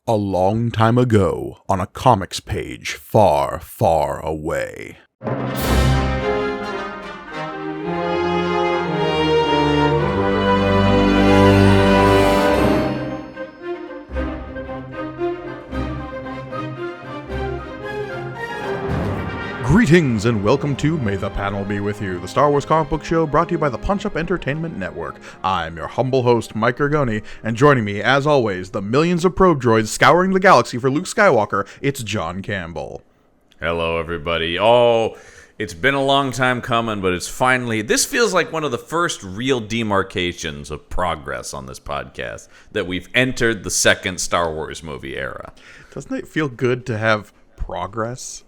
A long time ago, on a comics page far, far away. Greetings and welcome to May the Panel Be With You, the Star Wars comic book show brought to you by the Punch Up Entertainment Network. I'm your humble host, Mike Gargoni, and joining me, as always, the millions of probe droids scouring the galaxy for Luke Skywalker, it's John Campbell. Hello, everybody. Oh, it's been a long time coming, but it's finally... This feels like one of the first real demarcations of progress on this podcast, that we've entered the second Star Wars movie era. Doesn't it feel good to have progress?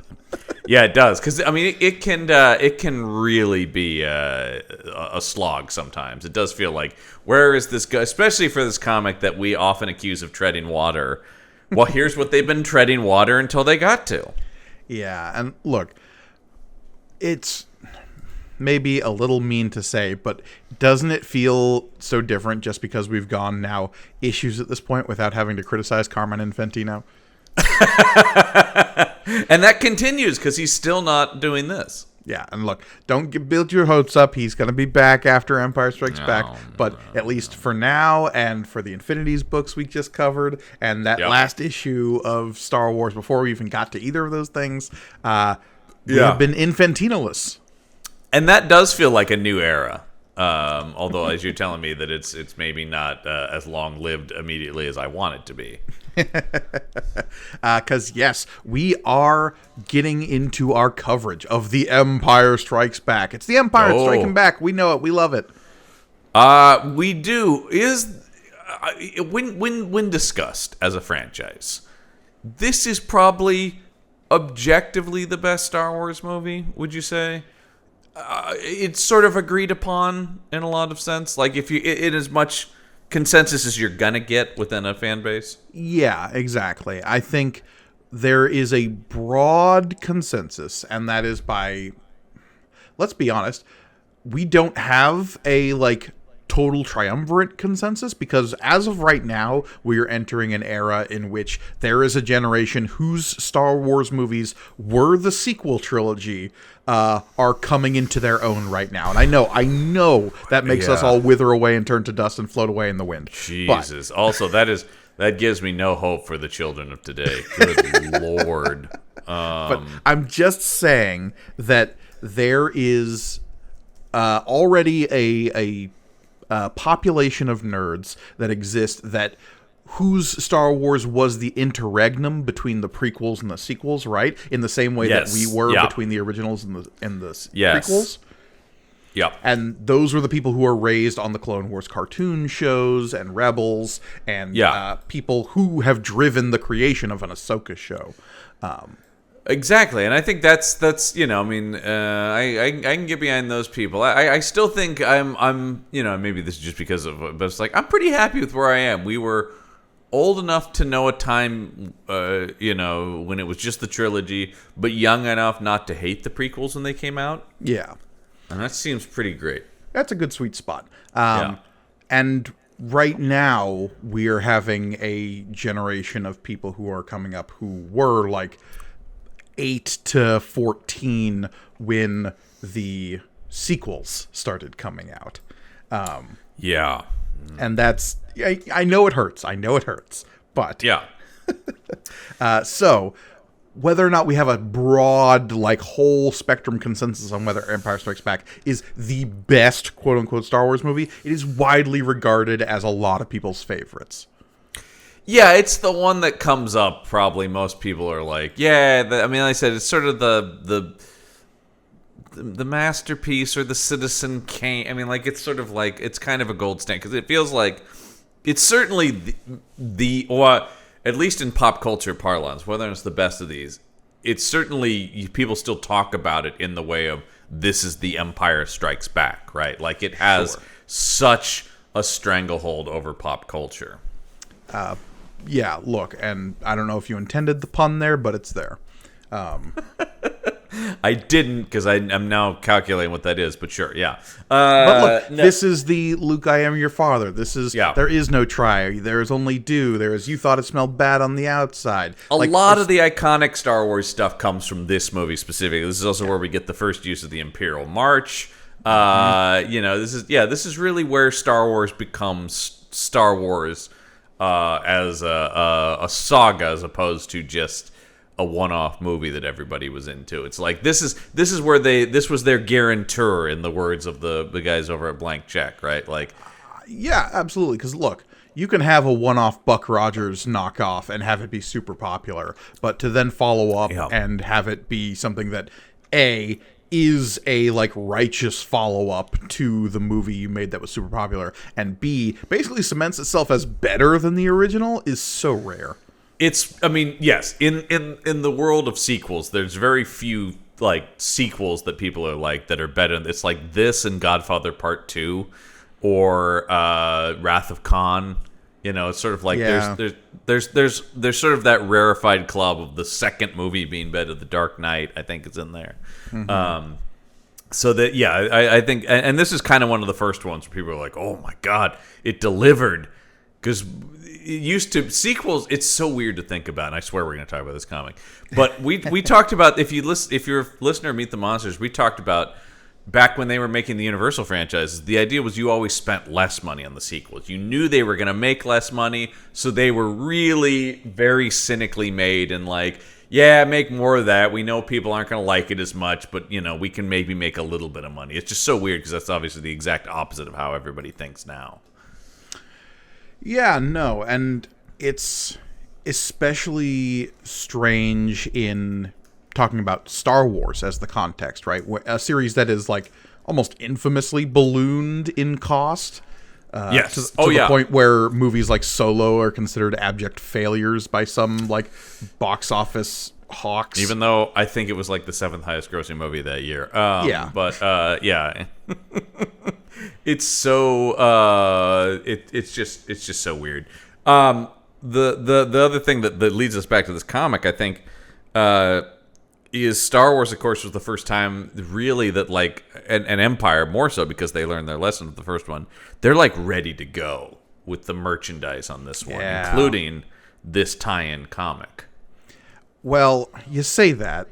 Yeah, it does. Because, I mean, it can really be a slog sometimes. It does feel like, where is this guy? Especially for this comic that we often accuse of treading water. Well, here's what they've been treading water until they got to. Yeah, and look, it's maybe a little mean to say, but doesn't it feel so different just because we've gone now issues at this point without having to criticize Carmine Infantino? And that continues because he's still not doing this. Yeah, and look, don't build your hopes up. He's going to be back after Empire Strikes Back, but at least for now, and for the Infinities books we just covered, and that last issue of Star Wars before we even got to either of those things, we have been Infantino-less. And that does feel like a new era. Although, as you're telling me that it's maybe not as long-lived immediately as I want it to be. Because, yes, we are getting into our coverage of The Empire Strikes Back. It's The Empire Striking Back. We know it. We love it. We do. When discussed as a franchise, this is probably objectively the best Star Wars movie, would you say? It's sort of agreed upon in a lot of sense. Like, if you, in as much consensus as you're gonna get within a fan base. Yeah, exactly. I think there is a broad consensus, and that is by, let's be honest, we don't have a total triumvirate consensus, because as of right now, we are entering an era in which there is a generation whose Star Wars movies were the sequel trilogy are coming into their own right now. And I know that makes us all wither away and turn to dust and float away in the wind. Jesus. But also, that gives me no hope for the children of today. Good Lord. But I'm just saying that there is already a population of nerds that exist whose Star Wars was the interregnum between the prequels and the sequels, right? In the same way that we were between the originals and the prequels. Yep. And those were the people who were raised on the Clone Wars cartoon shows and Rebels and people who have driven the creation of an Ahsoka show. Exactly, and I think that's I can get behind those people. I still think I'm maybe this is just because of, but it's like I'm pretty happy with where I am. We were old enough to know a time when it was just the trilogy, but young enough not to hate the prequels when they came out. Yeah, and that seems pretty great. That's a good sweet spot. And right now we are having a generation of people who are coming up who were 8 to 14 when the sequels started coming out. And that's... I know it hurts. But... Yeah. So, whether or not we have a broad, whole spectrum consensus on whether Empire Strikes Back is the best quote-unquote Star Wars movie, it is widely regarded as a lot of people's favorites. Yeah, it's the one that comes up. Probably most people are like, like I said, it's sort of the masterpiece or the Citizen Kane. I mean, it's sort of it's kind of a gold standard because it feels like it's certainly or at least in pop culture parlance, whether it's the best of these, it's certainly people still talk about it in the way of this is the Empire Strikes Back, right? Like it has such a stranglehold over pop culture. Yeah, look, and I don't know if you intended the pun there, but it's there. I didn't because I'm now calculating what that is, but sure, yeah. But look, No. this is the Luke, I am your father. This is Yeah. there is no try. There is only do. There is you thought it smelled bad on the outside. A lot of the iconic Star Wars stuff comes from this movie specifically. This is also where we get the first use of the Imperial March. This is really where Star Wars becomes Star Wars as a saga, as opposed to just a one-off movie that everybody was into. It's like this is where this was their guarantor, in the words of the guys over at Blank Check, right? Like, Yeah, absolutely. Because look, you can have a one-off Buck Rogers knockoff and have it be super popular, but to then follow up Yeah. and have it be something that is a like righteous follow-up to the movie you made that was super popular, and B basically cements itself as better than the original is so rare. I mean, yes, in the world of sequels, there's very few like sequels that people are like that are better. It's like this and Godfather Part 2 or Wrath of Khan. You know, it's sort of like Yeah. there's sort of that rarefied club of the second movie being better. The Dark Knight, I think, is in there. So that, yeah, I think, and this is kind of one of the first ones where people are like, oh my god, it delivered. Because it used to, sequels, it's so weird to think about, and I swear we're going to talk about this comic. But we talked about, if you're a listener of Meet the Monsters, we talked about back when they were making the Universal franchises, the idea was you always spent less money on the sequels. You knew they were going to make less money, so they were really very cynically made and like, yeah, make more of that. We know people aren't going to like it as much, but, you know, we can maybe make a little bit of money. It's just so weird because that's obviously the exact opposite of how everybody thinks now. Yeah, no, and it's especially strange in talking about Star Wars as the context, right? A series that is like almost infamously ballooned in cost. Yes. To the point where movies like Solo are considered abject failures by some like box office hawks. Even though I think it was like the 7th highest grossing movie that year. Yeah. But yeah. It's so it's just so weird. The other thing that leads us back to this comic, I think, is Star Wars, of course, was the first time really that like an Empire, more so because they learned their lesson with the first one. They're like ready to go with the merchandise on this one, Yeah. including this tie-in comic. Well, you say that,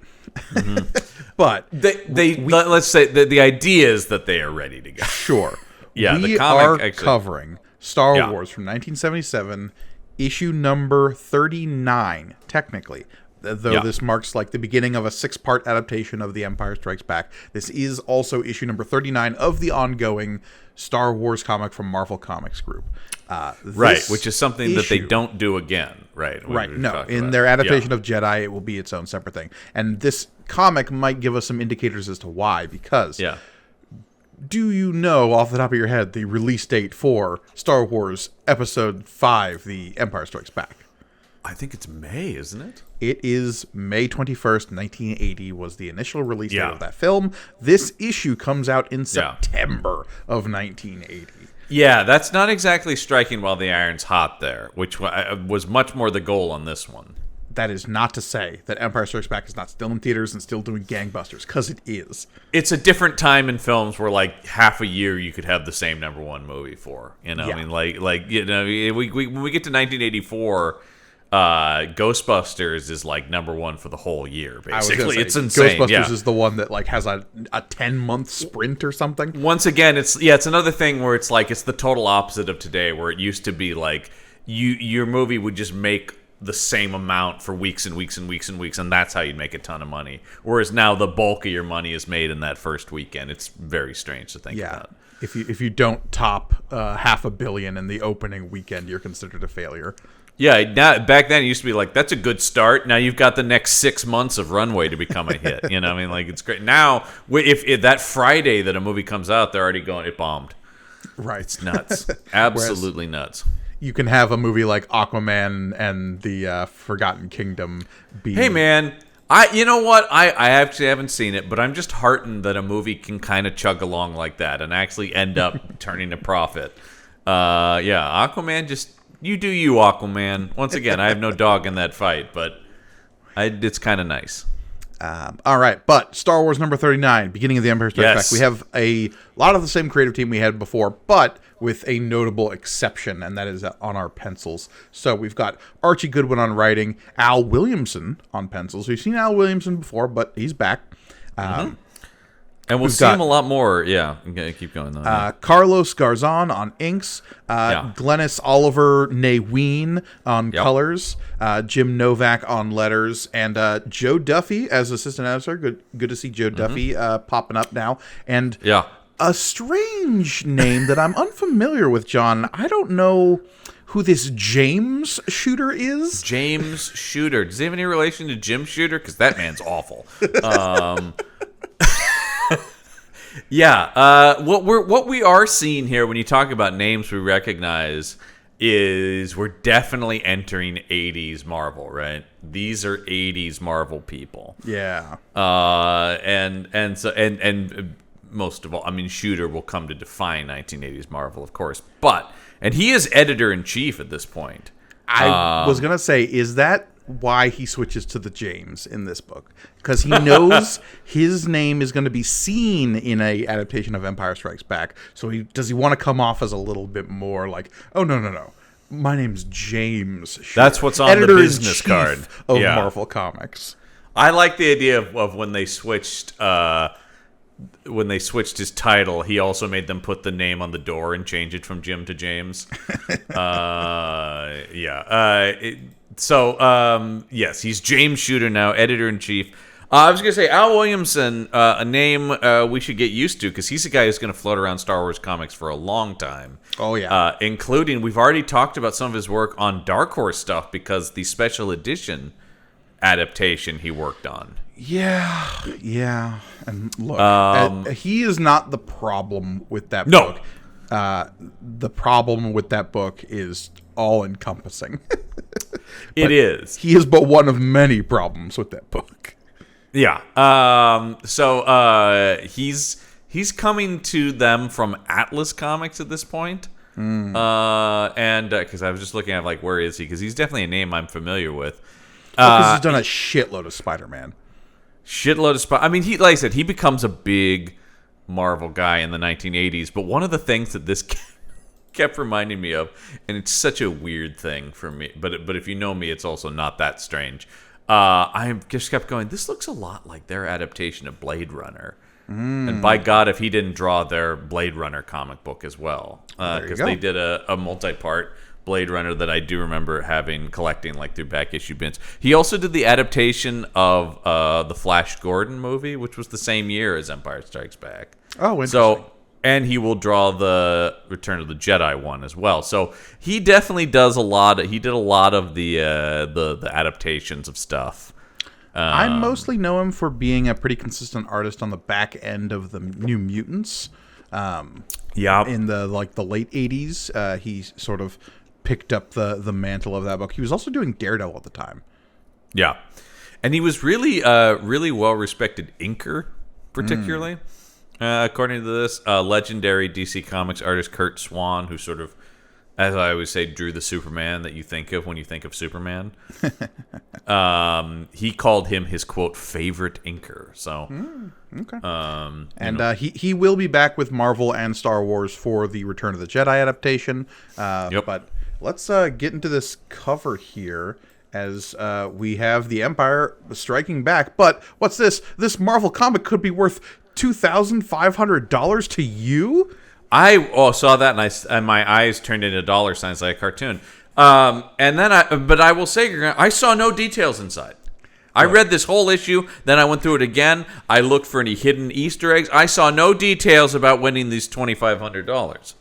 but Let's say the idea is that they are ready to go. sure. Yeah, we the comic are actually- covering Star Yeah. Wars from 1977, issue number 39, technically. Though Yeah. this marks like the beginning of a 6-part adaptation of The Empire Strikes Back. This is also issue number 39 of the ongoing Star Wars comic from Marvel Comics Group. Right, This which is something that they issue- don't do again, right? We Right, no. talked In about. their adaptation Yeah. of Jedi, it will be its own separate thing. And this comic might give us some indicators as to why, because Yeah. do you know off the top of your head the release date for Star Wars Episode 5, The Empire Strikes Back? I think it's May, isn't it? It is May 21st, 1980 was the initial release date Yeah. of that film. This issue comes out in Yeah. September of 1980. Yeah, that's not exactly striking while the iron's hot there, which was much more the goal on this one. That is not to say that Empire Strikes Back is not still in theaters and still doing gangbusters, because it is. It's a different time in films where like half a year you could have the same #1 movie for. You know, Yeah. I mean, like you know, when we get to 1984. Ghostbusters is like #1 for the whole year. I was gonna Basically, say, it's insane. Ghostbusters Yeah. is the one that like has a 10-month sprint or something. Once again, it's another thing where it's like it's the total opposite of today, where it used to be like your movie would just make the same amount for weeks and weeks and weeks and weeks, and that's how you'd make a ton of money. Whereas now the bulk of your money is made in that first weekend. It's very strange to think Yeah. about. If you don't top $500 million in the opening weekend, you're considered a failure. Yeah, back then it used to be like, that's a good start. Now you've got the next 6 months of runway to become a hit. You know, I mean, like, it's great. Now, if that Friday that a movie comes out, they're already going, it bombed. Right. It's nuts. Absolutely nuts. You can have a movie like Aquaman and the Forgotten Kingdom be... Hey, man, you know what? I actually haven't seen it, but I'm just heartened that a movie can kind of chug along like that and actually end up turning a profit. Yeah, Aquaman just... You do you, Aquaman. Once again, I have no dog in that fight, but it's kind of nice. All right, but Star Wars number 39, Beginning of the Empire Strikes Yes. Back. We have a lot of the same creative team we had before, but with a notable exception, and that is on our pencils. So we've got Archie Goodwin on writing, Al Williamson on pencils. We've seen Al Williamson before, but he's back. And we'll see him a lot more. Yeah, okay, keep going though. Carlos Garzon on inks, Yeah. Glennis Oliver Naween on colors, Jim Novak on letters, and Joe Duffy as assistant editor. Good to see Joe Duffy popping up now. And Yeah. a strange name that I'm unfamiliar with, John. I don't know who this James Shooter is. James Shooter. Does he have any relation to Jim Shooter? Because that man's awful. Yeah. What we are seeing here when you talk about names we recognize is we're definitely entering 80s Marvel, right? These are 80s Marvel people. Yeah. And most of all, I mean, Shooter will come to define 1980s Marvel, of course. And he is editor-in-chief at this point. I was going to say, is that why he switches to the James in this book? Because he knows his name is going to be seen in a adaptation of Empire Strikes Back. So does he want to come off as a little bit more like, oh, no. My name's James Shooter, That's what's on the business card of Marvel Comics. I like the idea of when they switched his title, he also made them put the name on the door and change it from Jim to James. Yes, he's James Shooter now, editor-in-chief. I was going to say, Al Williamson, a name we should get used to, because he's a guy who's going to float around Star Wars comics for a long time. Oh, yeah. Including, we've already talked about some of his work on Dark Horse stuff, because the special edition adaptation he worked on. Yeah. And look, he is not the problem with that No. book. The problem with that book is all-encompassing. It is. He is but one of many problems with that book. Yeah. He's coming to them from Atlas Comics at this point. And because I was just looking at like, where is he? Because he's definitely a name I'm familiar with. Because he's done a shitload of Spider-Man. I mean, like I said, he becomes a big Marvel guy in the 1980s. But one of the things that this kept reminding me of, and it's such a weird thing for me, but if you know me, it's also not that strange. I just kept going, this looks a lot like their adaptation of Blade Runner. And by God, if he didn't draw their Blade Runner comic book as well. Because they did a multi-part Blade Runner that I do remember collecting like through back issue bins. He also did the adaptation of the Flash Gordon movie, which was the same year as Empire Strikes Back. Oh, interesting. And he will draw the Return of the Jedi one as well. So he definitely does a lot. He did a lot of the adaptations of stuff. I mostly know him for being a pretty consistent artist on the back end of the New Mutants. In the late 80s, he sort of picked up the mantle of that book. He was also doing Daredevil at the time. Yeah, and he was really well respected inker, particularly. According to this, legendary DC Comics artist Kurt Swan, who sort of, as I always say, drew the Superman that you think of when you think of Superman. He called him his, quote, favorite inker. So, okay. He will be back with Marvel and Star Wars for the Return of the Jedi adaptation. But let's get into this cover here. As we have the Empire striking back. But what's this? This Marvel comic could be worth $2,500 to you? I saw that and my eyes turned into dollar signs like a cartoon. But I will say, I saw no details inside. I read this whole issue, then I went through it again. I looked for any hidden Easter eggs. I saw no details about winning these $2,500.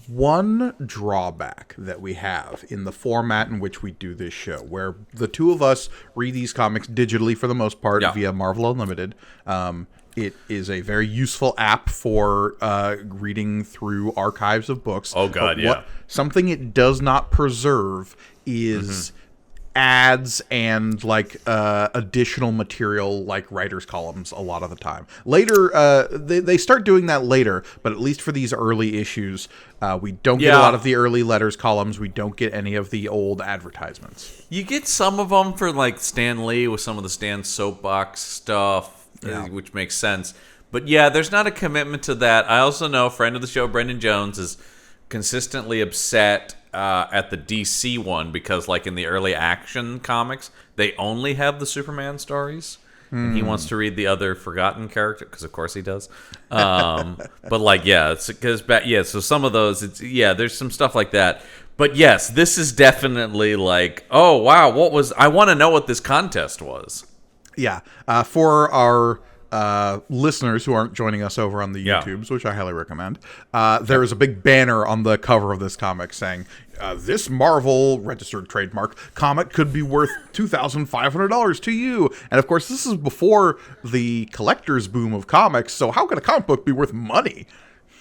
One drawback that we have in the format in which we do this show, where the two of us read these comics digitally for the most part via Marvel Unlimited, it is a very useful app for reading through archives of books. Oh, God, something it does not preserve is ads and like additional material like writers columns a lot of the time. Later they start doing that later, but at least for these early issues we don't get a lot of the early letters columns. We don't get any of the old advertisements. You get some of them for like Stan Lee with some of the Stan Soapbox stuff, which makes sense. But yeah, there's not a commitment to that. I also know friend of the show Brendan Jones is consistently upset at the DC one because, like, in the early Action comics, they only have the Superman stories. And he wants to read the other forgotten character because, of course, he does. But like, yeah, it's because so some of those, there's some stuff like that. But yes, this is definitely like, oh wow, I want to know what this contest was. Yeah, for our listeners who aren't joining us over on the YouTubes, which I highly recommend, there is a big banner on the cover of this comic saying, this Marvel registered trademark comic could be worth $2,500 to you. And of course, this is before the collector's boom of comics, so how could a comic book be worth money?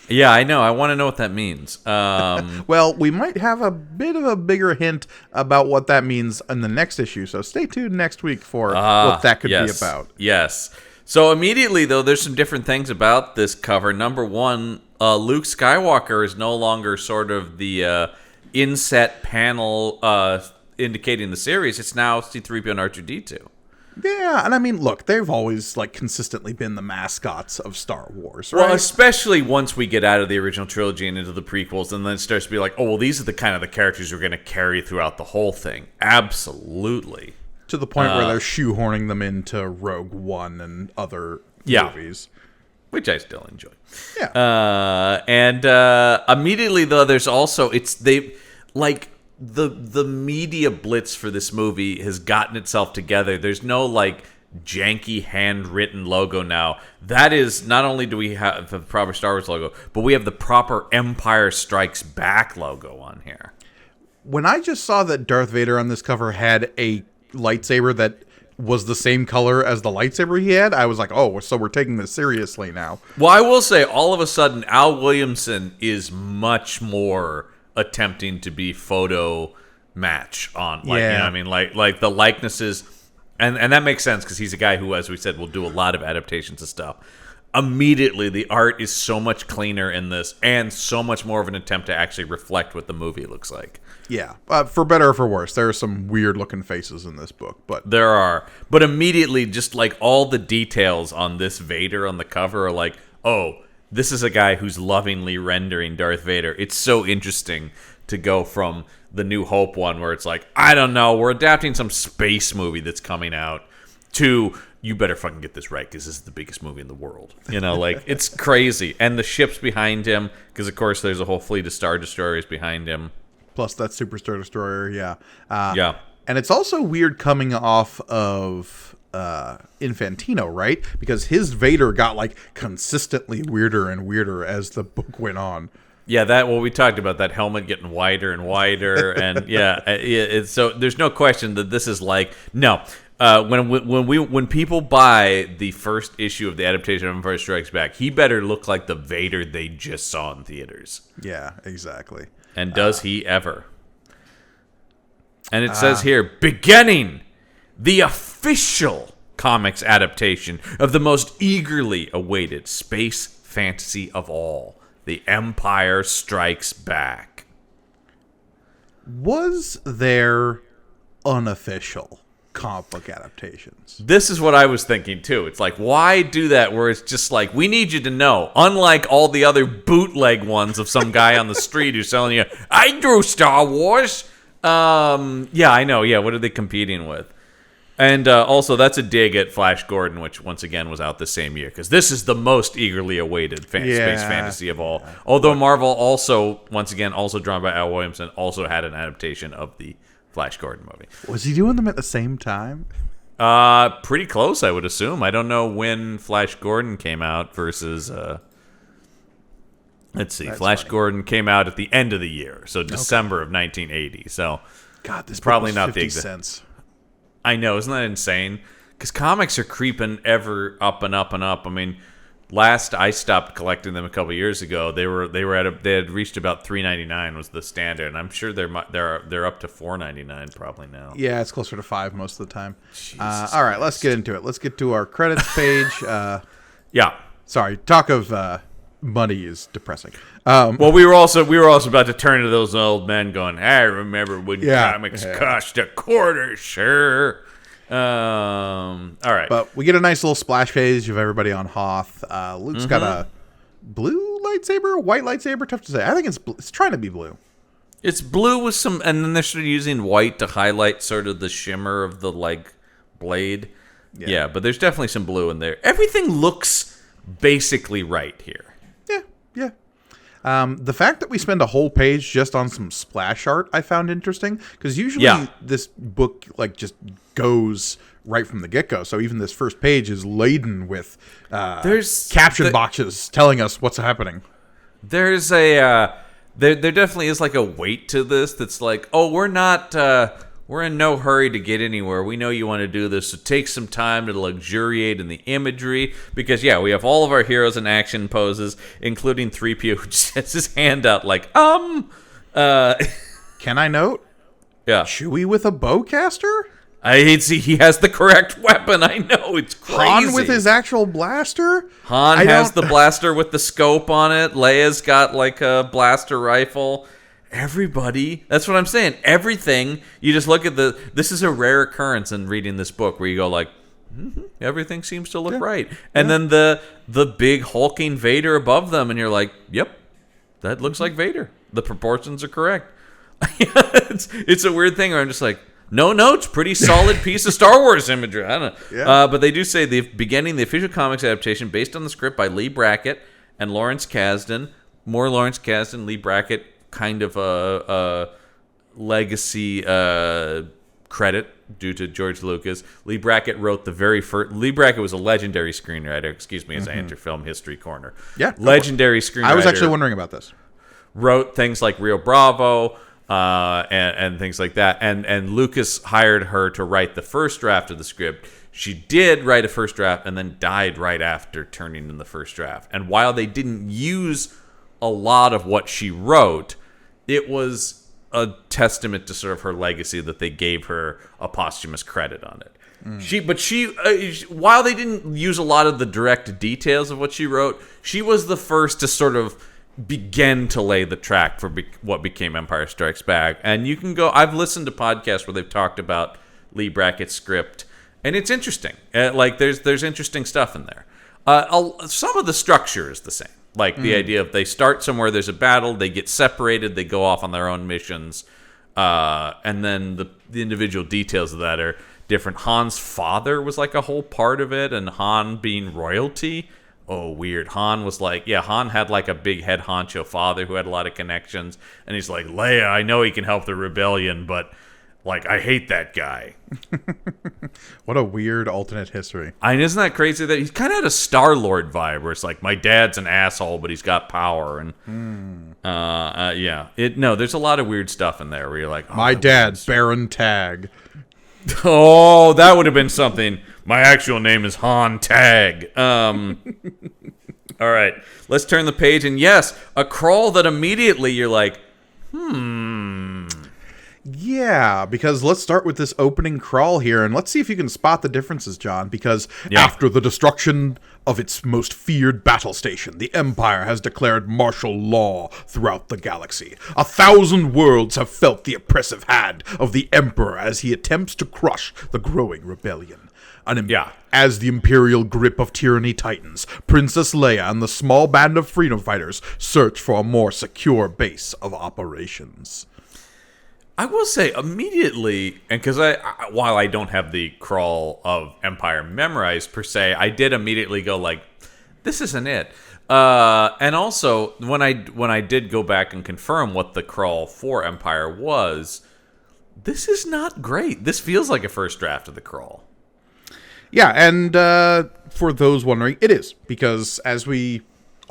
Yeah, I know. I want to know what that means. Well, we might have a bit of a bigger hint about what that means in the next issue, so stay tuned next week for what that could be about. Yes. So immediately, though, there's some different things about this cover. Number one, Luke Skywalker is no longer sort of the inset panel indicating the series. It's now C-3PO and R2-D2. Yeah, and I mean, look, they've always like consistently been the mascots of Star Wars, right? Well, especially once we get out of the original trilogy and into the prequels, and then it starts to be like, oh, well, these are the kind of the characters you're going to carry throughout the whole thing. Absolutely. To the point where they're shoehorning them into Rogue One and other movies. Which I still enjoy. Yeah. And immediately, though, there's also, the media blitz for this movie has gotten itself together. There's no, like, janky handwritten logo now. That is, not only do we have the proper Star Wars logo, but we have the proper Empire Strikes Back logo on here. When I just saw that Darth Vader on this cover had a lightsaber that was the same color as the lightsaber he had, I was like, oh, so we're taking this seriously now. Well, I will say, all of a sudden, Al Williamson is much more attempting to be photo match on, like, you know what I mean, like the likenesses, and that makes sense because he's a guy who, as we said, will do a lot of adaptations of stuff. Immediately, the art is so much cleaner in this, and so much more of an attempt to actually reflect what the movie looks like. Yeah, for better or for worse, there are some weird looking faces in this book, but there are. But immediately, just like all the details on this Vader on the cover are like, oh, this is a guy who's lovingly rendering Darth Vader. It's so interesting to go from the New Hope one where it's like, I don't know, we're adapting some space movie that's coming out, to you better fucking get this right because this is the biggest movie in the world. You know, like, it's crazy. And the ship's behind him because, of course, there's a whole fleet of Star Destroyers behind him. Plus that Super Star Destroyer, yeah. Yeah. And it's also weird coming off of Infantino, right? Because his Vader got like consistently weirder and weirder as the book went on. Yeah, we talked about that helmet getting wider and wider, and so there's no question that this is like when people buy the first issue of the adaptation of Empire Strikes Back, he better look like the Vader they just saw in theaters. Yeah, exactly. And does he ever? And it says here, beginning the official comics adaptation of the most eagerly awaited space fantasy of all, The Empire Strikes Back. Was there unofficial comic book adaptations? This is what I was thinking too. It's like, why do that where it's just like, we need you to know, unlike all the other bootleg ones of some guy on the street who's telling you, I drew Star Wars. Yeah, I know. Yeah, what are they competing with? And also, that's a dig at Flash Gordon, which once again was out the same year, because this is the most eagerly awaited space fantasy of all. Although Marvel also, once again, also drawn by Al Williamson, also had an adaptation of the Flash Gordon movie. Was he doing them at the same time? Pretty close, I would assume. I don't know when Flash Gordon came out versus. Let's see. That's Flash funny. Gordon came out at the end of the year, so December of 1980. So, God, this probably was not 50 the exact. cents. I know, isn't that insane? Because comics are creeping ever up and up and up. I mean, last I stopped collecting them a couple years ago, they had reached about $3.99 was the standard, and I'm sure they're up to $4.99 probably now. Yeah, it's closer to 5 most of the time. All right, let's get into it. Let's get to our credits page. Yeah. Sorry, talk of money is depressing. Well, we were also about to turn to those old men going, I remember when comics cost a quarter, sure. All right. But we get a nice little splash page of everybody on Hoth. Luke's got a blue lightsaber, white lightsaber, tough to say. I think it's trying to be blue. It's blue with some, and then they're sort of using white to highlight sort of the shimmer of the blade. Yeah, but there's definitely some blue in there. Everything looks basically right here. Yeah. The fact that we spend a whole page just on some splash art I found interesting, because usually this book just goes right from the get-go. So even this first page is laden with caption boxes telling us what's happening. There's there definitely is a weight to this that's like, oh, we're in no hurry to get anywhere. We know you want to do this, so take some time to luxuriate in the imagery. Because, we have all of our heroes in action poses, including 3PO, who just has his hand out Can I note? Yeah. Chewie with a bowcaster? He has the correct weapon. I know, it's crazy. Han with his actual blaster? Han has the blaster with the scope on it. Leia's got a blaster rifle. Everybody, that's what I'm saying. Everything, you just look at this is a rare occurrence in reading this book where you go everything seems to look right. And then the big hulking Vader above them, and you're like, yep, that looks like Vader. The proportions are correct. It's a weird thing where I'm just like, no notes, pretty solid piece of Star Wars imagery. I don't know. Yeah. But they do say beginning the official comics adaptation based on the script by Lee Brackett and Lawrence Kasdan. More Lawrence Kasdan, Lee Brackett, kind of a legacy credit due to George Lucas. Lee Brackett wrote the very first. Lee Brackett was a legendary screenwriter. Excuse me, as I enter film history corner. Yeah, legendary screenwriter. I was actually wondering about this. Wrote things like Rio Bravo and things like that. And Lucas hired her to write the first draft of the script. She did write a first draft and then died right after turning in the first draft. And while they didn't use a lot of what she wrote, it was a testament to sort of her legacy that they gave her a posthumous credit on it. While they didn't use a lot of the direct details of what she wrote, she was the first to sort of begin to lay the track for what became Empire Strikes Back. And you can go, I've listened to podcasts where they've talked about Lee Brackett's script, and it's interesting. There's interesting stuff in there. Some of the structure is the same. The idea of they start somewhere, there's a battle, they get separated, they go off on their own missions, and then the individual details of that are different. Han's father was a whole part of it, and Han being royalty. Oh, weird. Han was Han had a big head honcho father who had a lot of connections, and he's like, Leia, I know he can help the rebellion, but I hate that guy. What a weird alternate history. Isn't that crazy that he's kind of had a Star-Lord vibe where it's my dad's an asshole, but he's got power. And there's a lot of weird stuff in there where you're like, my dad's Baron Tag. Oh, that would have been something. My actual name is Han Tag. All right, let's turn the page. And yes, a crawl that immediately you're like, Yeah, because let's start with this opening crawl here, and let's see if you can spot the differences, John, because after the destruction of its most feared battle station, the Empire has declared martial law throughout the galaxy. 1,000 worlds have felt the oppressive hand of the Emperor as he attempts to crush the growing rebellion. As the imperial grip of tyranny tightens, Princess Leia and the small band of freedom fighters search for a more secure base of operations. I will say immediately, and because while I don't have the crawl of Empire memorized per se, I did immediately go this isn't it. And also when I did go back and confirm what the crawl for Empire was, this is not great. This feels like a first draft of the crawl. Yeah, and for those wondering, it is, because as we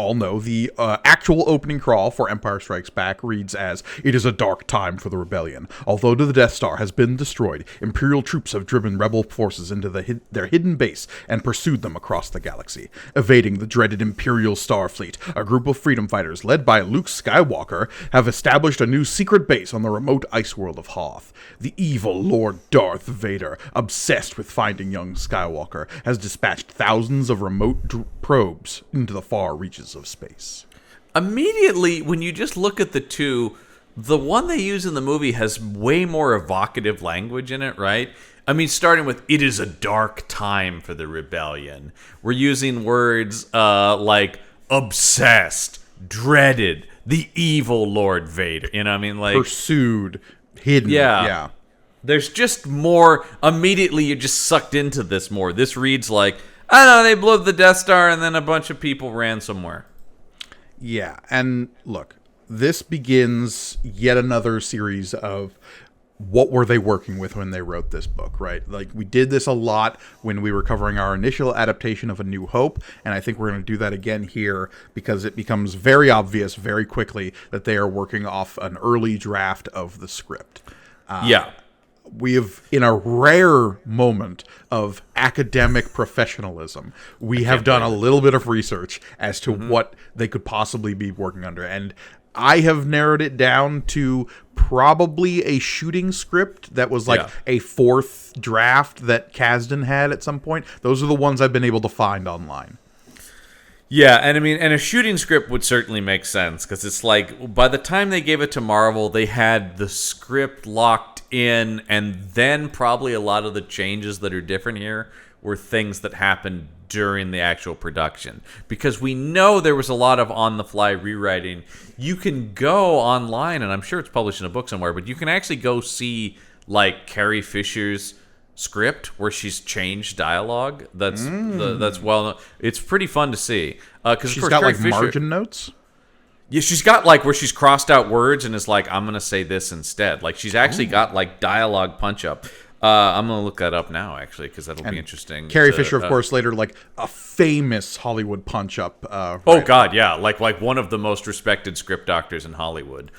all know, the actual opening crawl for Empire Strikes Back reads as, "It is a dark time for the rebellion. Although the Death Star has been destroyed, Imperial troops have driven rebel forces into their hidden base and pursued them across the galaxy. Evading the dreaded Imperial Starfleet, a group of freedom fighters led by Luke Skywalker have established a new secret base on the remote ice world of Hoth. The evil Lord Darth Vader, obsessed with finding young Skywalker, has dispatched thousands of remote probes into the far reaches of space." Immediately, when you just look at the two, the one they use in the movie has way more evocative language in it, right? I mean, starting with, "It is a dark time for the rebellion." We're using words like obsessed, dreaded, the evil Lord Vader. You know what I mean? Like, Pursued, hidden. Yeah. There's just more. Immediately, you're just sucked into this more. This reads like, I don't know, they blew up the Death Star and then a bunch of people ran somewhere. Yeah, and look, this begins yet another series of what were they working with when they wrote this book, right? Like, we did this a lot when we were covering our initial adaptation of A New Hope, and I think we're going to do that again here because it becomes very obvious very quickly that they are working off an early draft of the script. We have, in a rare moment of academic professionalism, we have done a little bit of research as to what they could possibly be working under. And I have narrowed it down to probably a shooting script that was like a fourth draft that Kasdan had at some point. Those are the ones I've been able to find online. Yeah, and I mean, and a shooting script would certainly make sense because it's like by the time they gave it to Marvel, they had the script locked in, and then probably a lot of the changes that are different here were things that happened during the actual production. Because we know there was a lot of on-the-fly rewriting. You can go online, and I'm sure it's published in a book somewhere, but you can actually go see like Carrie Fisher's script where she's changed dialogue. That's well known. It's pretty fun to see because she's got like margin notes. Yeah, she's got like where she's crossed out words and is like, I'm gonna say this instead. Like she's actually got like dialogue punch up. I'm gonna look that up now actually because that'll be interesting. Carrie Fisher, of course, later like a famous Hollywood punch up. Oh God, yeah, like one of the most respected script doctors in Hollywood.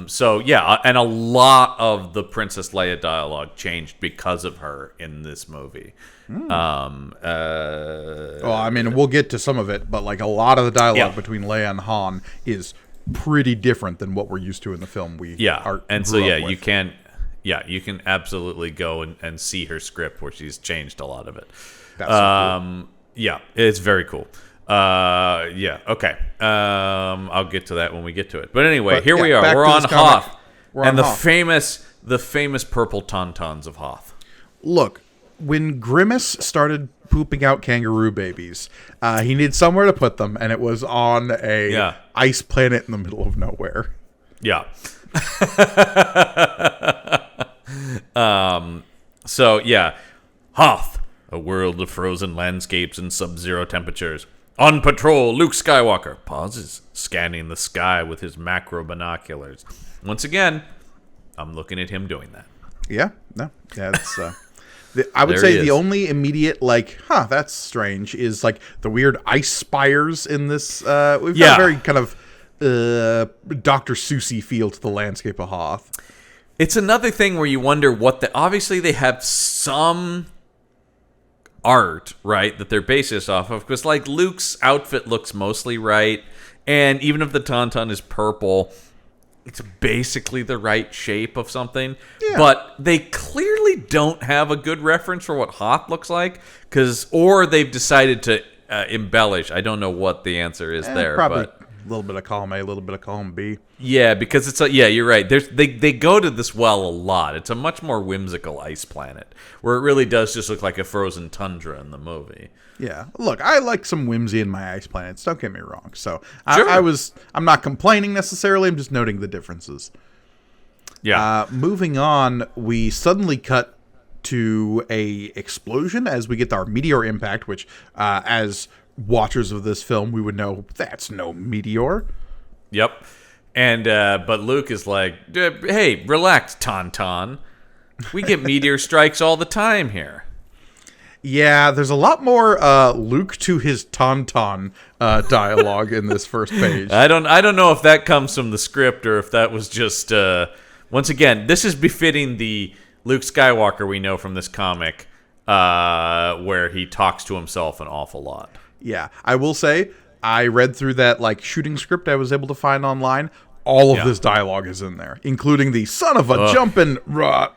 So yeah, and a lot of the Princess Leia dialogue changed because of her in this movie. Well, I mean, we'll get to some of it, but like a lot of the dialogue between Leia and Han is pretty different than what we're used to in the film. You can. Yeah, you can absolutely go and see her script where she's changed a lot of it. That's so cool. Yeah, it's very cool. Okay. I'll get to that when we get to it. But anyway, here we are. We're on Hoth. The famous purple tauntauns of Hoth. Look, when Grimace started pooping out kangaroo babies, he needed somewhere to put them, and it was on a ice planet in the middle of nowhere. Yeah. Hoth, a world of frozen landscapes and sub-zero temperatures. On patrol, Luke Skywalker pauses, scanning the sky with his macro binoculars. Once again, I'm looking at him doing that. Yeah, no, yeah, it's. I would say the only immediate that's strange is like the weird ice spires in this. We've got a very kind of Dr. Seuss-y feel to the landscape of Hoth. It's another thing where you wonder obviously they have some art, right, that they're based this off of, because like Luke's outfit looks mostly right, and even if the tauntaun is purple, it's basically the right shape of something. But they clearly don't have a good reference for what Hoth looks like, or they've decided to embellish. I don't know what the answer is there. Probably a little bit of column A, a little bit of column B. Yeah, because it's you're right. They go to this well a lot. It's a much more whimsical ice planet, where it really does just look like a frozen tundra in the movie. Yeah, look, I like some whimsy in my ice planets. Don't get me wrong. So I'm not complaining necessarily. I'm just noting the differences. Yeah. Moving on, we suddenly cut to a explosion as we get our meteor impact, which, as watchers of this film, we would know that's no meteor. Yep. And but Luke is like, hey, relax, Tauntaun. We get meteor strikes all the time here. Yeah, there's a lot more Luke to his tauntaun dialogue in this first page. I don't know if that comes from the script or if that was just once again, this is befitting the Luke Skywalker we know from this comic, where he talks to himself an awful lot. Yeah, I will say I read through that like shooting script I was able to find online. All of this dialogue is in there, including the son of a jumpin' rot.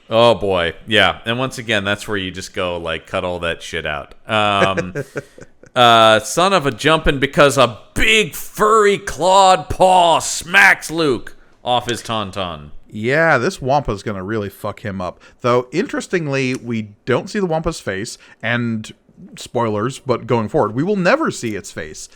Oh boy, yeah. And once again, that's where you just go like cut all that shit out. Son of a jumpin' because a big furry clawed paw smacks Luke off his tauntaun. Yeah, this Wampa's gonna really fuck him up. Though interestingly, we don't see the Wampa's face, and spoilers, but going forward, we will never see its face.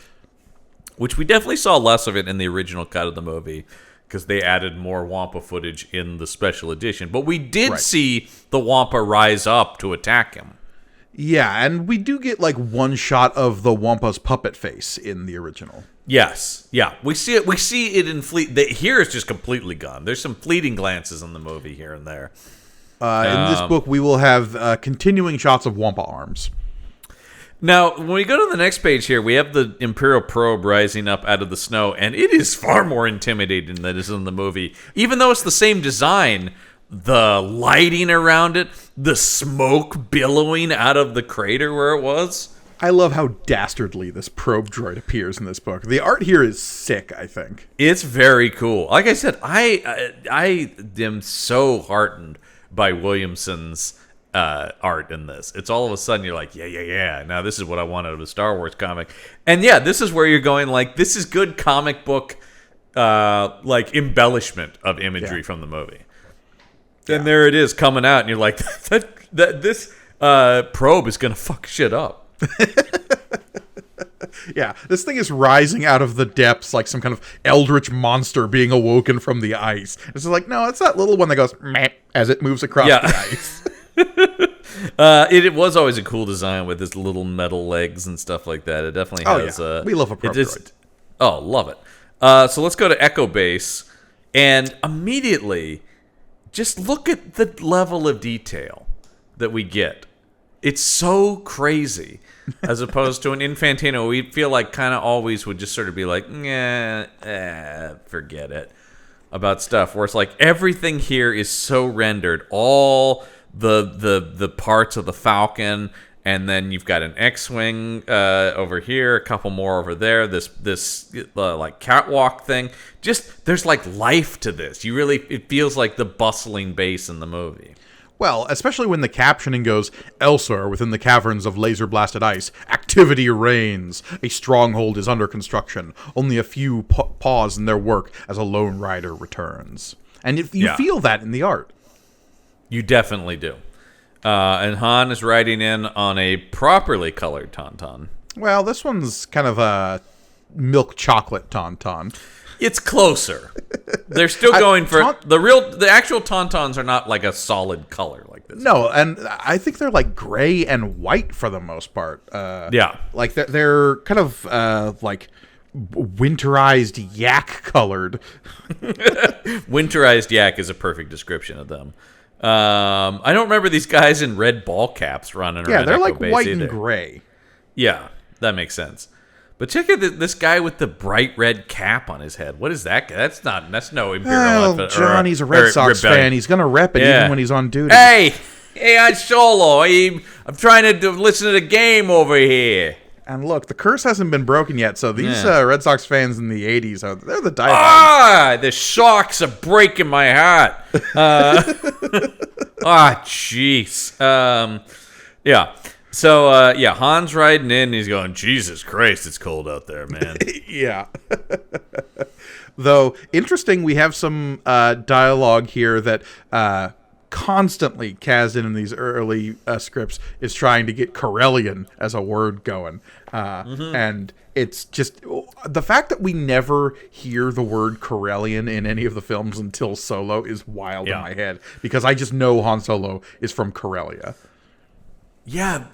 Which we definitely saw less of it in the original cut of the movie, because they added more Wampa footage in the special edition. But we did see the Wampa rise up to attack him. Yeah, and we do get like one shot of the Wampa's puppet face in the original. Yes, yeah, we see it. We see it in here it's just completely gone. There's some fleeting glances in the movie here and there. In this book, we will have continuing shots of Wampa arms. Now, when we go to the next page here, we have the Imperial probe rising up out of the snow, and it is far more intimidating than it is in the movie. Even though it's the same design, the lighting around it, the smoke billowing out of the crater where it was. I love how dastardly this probe droid appears in this book. The art here is sick, I think. It's very cool. Like I said, I am so heartened by Williamson's art in this. It's all of a sudden you're like, yeah. Now this is what I want out of a Star Wars comic. And yeah, this is where you're going like, this is good comic book like embellishment of imagery from the movie. Yeah. And there it is coming out, and you're like, this probe is gonna fuck shit up. Yeah, this thing is rising out of the depths like some kind of eldritch monster being awoken from the ice. It's like, no, it's that little one that goes meh as it moves across the ice. It was always a cool design with his little metal legs and stuff like that. It definitely has. We love a probe droid. Oh, love it. So let's go to Echo Base, and immediately, just look at the level of detail that we get. It's so crazy, as opposed to an Infantino. We feel like kind of always would just sort of be like, forget it about stuff. Where it's like everything here is so rendered. All the parts of the Falcon, and then you've got an X-wing over here, a couple more over there. This like catwalk thing. Just there's like life to this. It feels like the bustling base in the movie. Well, especially when the captioning goes, elsewhere within the caverns of laser-blasted ice, activity reigns. A stronghold is under construction. Only a few pause in their work as a lone rider returns. And you feel that in the art. You definitely do. And Han is riding in on a properly colored tauntaun. Well, this one's kind of a milk chocolate tauntaun. It's closer. They're still going for the actual tauntauns are not like a solid color like this. No, and I think they're like gray and white for the most part. Yeah, like they're kind of like winterized yak colored. Winterized yak is a perfect description of them. I don't remember these guys in red ball caps running around. Yeah, they're Echo like Base white either. and gray. Yeah, that makes sense. But check out this guy with the bright red cap on his head. What is that guy? That's no Imperial outfit. John, he's a Red Sox fan. He's going to rep it even when he's on duty. Hey, I'm Solo. I'm trying to listen to the game over here. And look, the curse hasn't been broken yet, so these Red Sox fans in the 80s, they're the diehards. The Sox are breaking my heart. Jeez. Yeah. So, Han's riding in, and he's going, Jesus Christ, it's cold out there, man. Yeah. Though, interesting, we have some dialogue here that constantly Kasdan in these early scripts is trying to get Corellian as a word going. And it's just the fact that we never hear the word Corellian in any of the films until Solo is wild in my head, because I just know Han Solo is from Corellia. Yeah,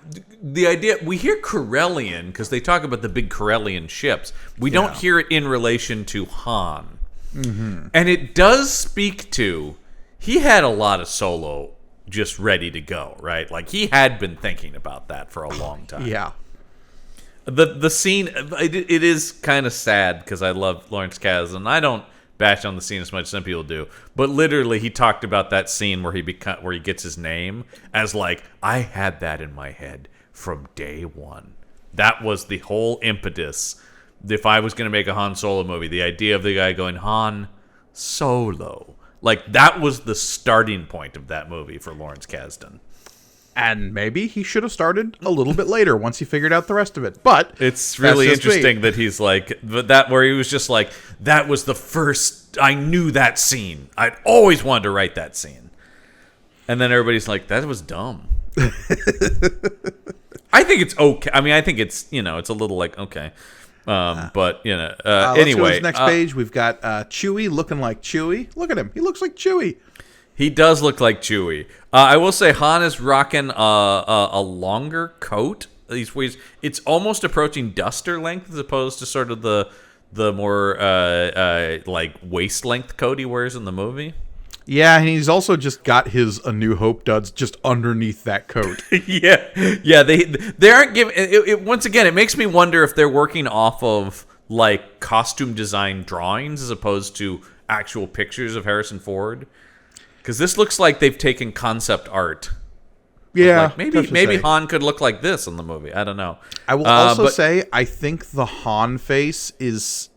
the idea, we hear Corellian because they talk about the big Corellian ships. We don't hear it in relation to Han. Mm-hmm. And it does speak to, he had a lot of Solo just ready to go, right? Like he had been thinking about that for a long time. Yeah. The scene, it is kind of sad because I love Lawrence Kasdan, and I don't bash on the scene as much as some people do. But literally, he talked about that scene where he gets his name as like, I had that in my head from day one. That was the whole impetus. If I was going to make a Han Solo movie, the idea of the guy going Han Solo, like that was the starting point of that movie for Lawrence Kasdan. And maybe he should have started a little bit later once he figured out the rest of it. But it's really interesting that he's like that, where he was just like, that was the first, I knew that scene. I'd always wanted to write that scene. And then everybody's like, that was dumb. I think it's okay. I mean, I think it's, it's a little like, okay. But, anyway. Let's go to the next page. We've got Chewie looking like Chewie. Look at him. He looks like Chewie. He does look like Chewie. I will say Han is rocking a longer coat. It's almost approaching duster length as opposed to sort of the more like waist length coat he wears in the movie. Yeah, and he's also just got his A New Hope duds just underneath that coat. yeah. They aren't giving it. Once again, it makes me wonder if they're working off of like costume design drawings as opposed to actual pictures of Harrison Ford. Because this looks like they've taken concept art. Yeah, like maybe Han could look like this in the movie. I don't know. I will also say I think the Han face is,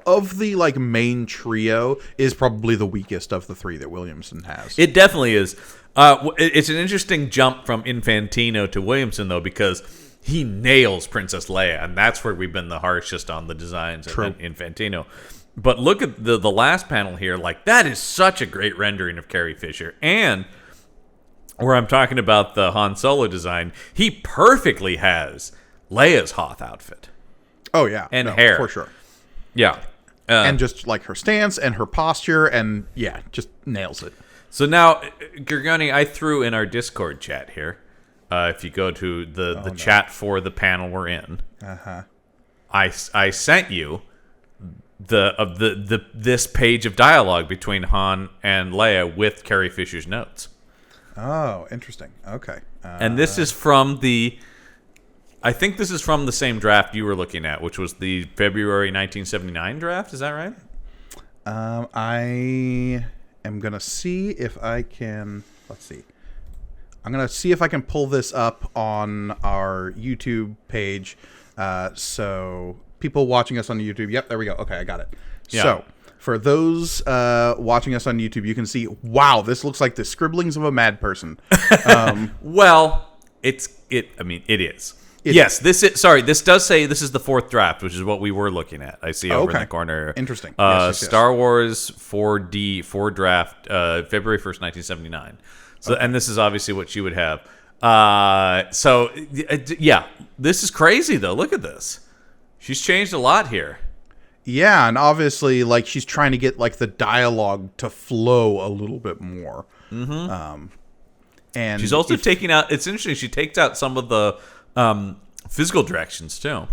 of the like main trio, is probably the weakest of the three that Williamson has. It definitely is. It's an interesting jump from Infantino to Williamson though, because he nails Princess Leia, and that's where we've been the harshest on the designs in Infantino. But look at the last panel here. Like, that is such a great rendering of Carrie Fisher. And where I'm talking about the Han Solo design, he perfectly has Leia's Hoth outfit. Oh, yeah. And hair. For sure. Yeah. And just, like, her stance and her posture, and, yeah, just nails it. So now, Gorgoni, I threw in our Discord chat here. If you go to the chat for the panel we're in. Uh-huh. I sent you this page of dialogue between Han and Leia with Carrie Fisher's notes. Oh, interesting. Okay. And this is from I think this is from the same draft you were looking at, which was the February 1979 draft. Is that right? I am going to see if I can, let's see. I'm going to see if I can pull this up on our YouTube page. So people watching us on YouTube. Yep, there we go. Okay, I got it. Yeah. So for those watching us on YouTube, you can see, wow, this looks like the scribblings of a mad person. Well, it is. Yes, this does say this is the fourth draft, which is what we were looking at. I see over in the corner. Interesting. Yes. Star Wars 4 draft, February 1st, 1979. So, and this is obviously what she would have. So, yeah, this is crazy, though. Look at this. She's changed a lot here. Yeah, and obviously, like, she's trying to get, like, the dialogue to flow a little bit more. Mm-hmm. And she's also taking out, it's interesting, she takes out some of the physical directions, too.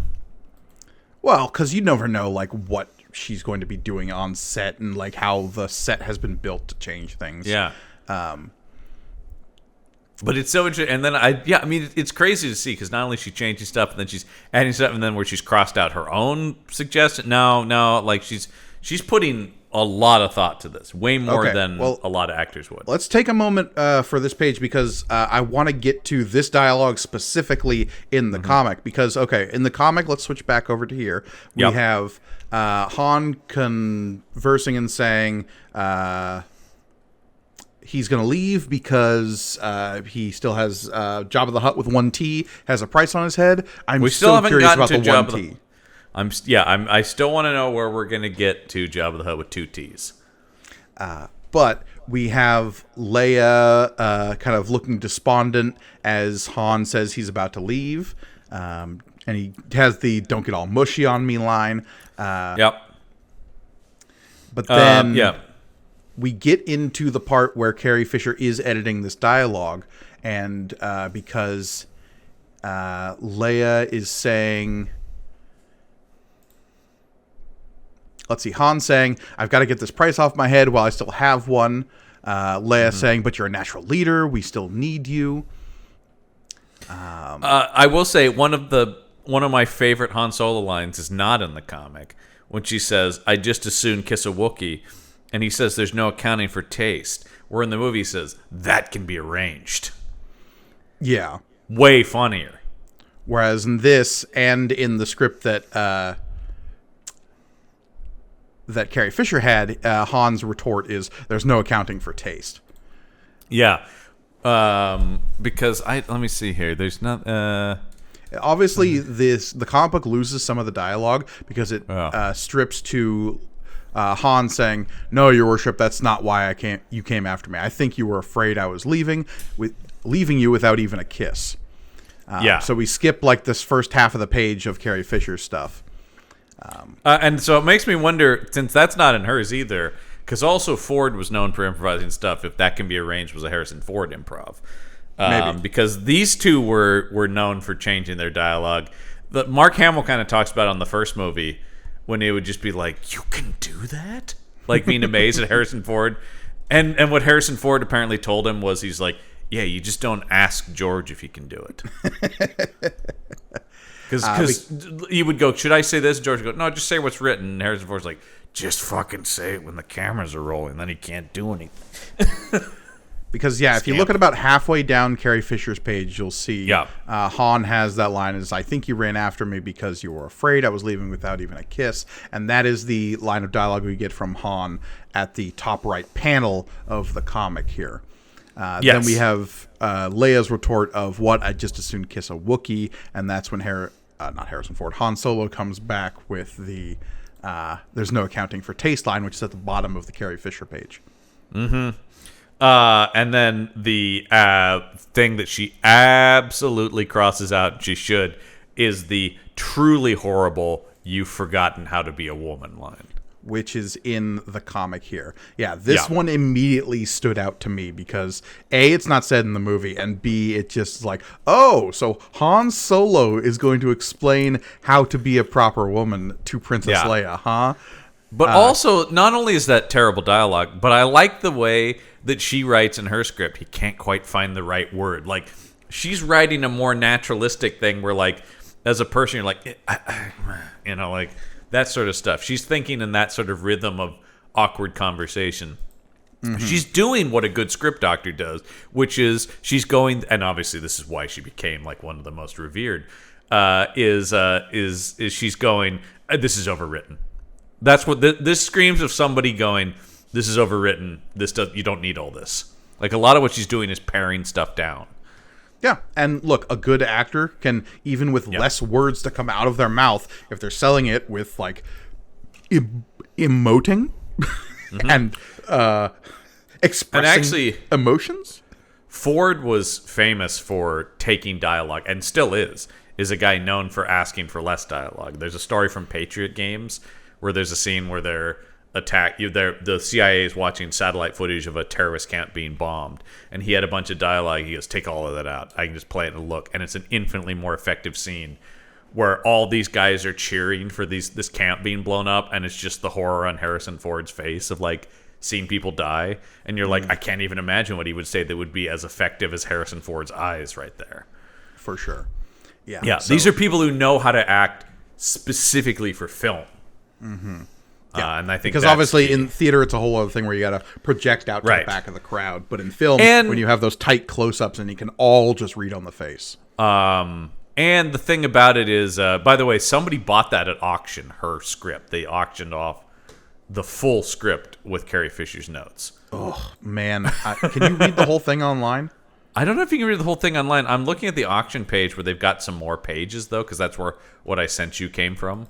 Well, because you never know, like, what she's going to be doing on set and, like, how the set has been built to change things. Yeah. But it's so interesting, and then it's crazy to see because not only is she changing stuff, and then she's adding stuff, and then where she's crossed out her own suggestion. No, like she's putting a lot of thought to this, way more than a lot of actors would. Let's take a moment for this page because I want to get to this dialogue specifically in the comic. Because in the comic, let's switch back over to here. We have Han conversing and saying. He's going to leave because he still has Jabba the Hutt with one T, has a price on his head. We still haven't curious about the one T. I still want to know where we're going to get to Jabba the Hutt with two T's. But we have Leia kind of looking despondent as Han says he's about to leave. And he has the "don't get all mushy on me" line. Yep. But then... we get into the part where Carrie Fisher is editing this dialogue, and because Leia is saying, let's see, Han saying, "I've got to get this price off my head while I still have one." Leia saying, "But you're a natural leader. We still need you." I will say one of my favorite Han Solo lines is not in the comic when she says, "I just as soon kiss a Wookiee," and he says, "There's no accounting for taste." Where in the movie he says, "That can be arranged." Yeah. Way funnier. Whereas in this and in the script that Carrie Fisher had, Han's retort is, "There's no accounting for taste." Yeah. Because let me see here. There's not. Obviously, the comic book loses some of the dialogue because it strips to Han saying, "No, Your Worship, that's not why you came after me. I think you were afraid I was leaving you without even a kiss." So we skip like this first half of the page of Carrie Fisher's stuff. And so it makes me wonder, since that's not in hers either, because also Ford was known for improvising stuff. If That Can Be Arranged was a Harrison Ford improv. Maybe. Because these two were known for changing their dialogue. Mark Hamill kind of talks about it on the first movie when it would just be like, "You can do that?" Like being amazed at Harrison Ford. And what Harrison Ford apparently told him was, he's like, "Yeah, you just don't ask George if he can do it." Because he would go, "Should I say this?" George would go, "No, just say what's written." And Harrison Ford's like, "Just fucking say it when the cameras are rolling. Then he can't do anything." Because, if you look at about halfway down Carrie Fisher's page, you'll see Han has that line is, "I think you ran after me because you were afraid I was leaving without even a kiss." And that is the line of dialogue we get from Han at the top right panel of the comic here. Then we have Leia's retort of, "What? I'd just as soon kiss a Wookiee." And that's when not Harrison Ford, Han Solo comes back with the "There's no accounting for taste" line, which is at the bottom of the Carrie Fisher page. Mm-hmm. And then the thing that she absolutely crosses out, she should, is the truly horrible "You've forgotten how to be a woman" line. Which is in the comic here. This one immediately stood out to me because A, it's not said in the movie, and B, it just like, oh, so Han Solo is going to explain how to be a proper woman to Princess Leia, huh? But also, not only is that terrible dialogue, but I like the way that she writes in her script. He can't quite find the right word. Like, she's writing a more naturalistic thing where, like, as a person, you're like, like that sort of stuff. She's thinking in that sort of rhythm of awkward conversation. Mm-hmm. She's doing what a good script doctor does, which is she's going, and obviously this is why she became like one of the most revered. Is she's going, "This is overwritten." That's what this screams of somebody going, "This is overwritten. You don't need all this." Like, a lot of what she's doing is paring stuff down. Yeah, and look, a good actor can, even with less words to come out of their mouth, if they're selling it with like emoting and expressing emotions. Ford was famous for taking dialogue, and still is a guy known for asking for less dialogue. There's a story from Patriot Games where there's a scene where the CIA is watching satellite footage of a terrorist camp being bombed, and he had a bunch of dialogue. He goes, "Take all of that out. I can just play it and look." And it's an infinitely more effective scene where all these guys are cheering for this camp being blown up, and it's just the horror on Harrison Ford's face of like seeing people die, and you're like, I can't even imagine what he would say that would be as effective as Harrison Ford's eyes right there. For sure. Yeah. These are people who know how to act specifically for film. Mm-hmm. And I think because obviously in theater it's a whole other thing where you got to project out to the back of the crowd, but in film, when you have those tight close-ups and you can all just read on the face. And the thing about it is, by the way, somebody bought that at auction. Her script, they auctioned off the full script with Carrie Fisher's notes. Oh man, can you read the whole thing online? I don't know if you can read the whole thing online. I'm looking at the auction page where they've got some more pages, though, because that's where what I sent you came from.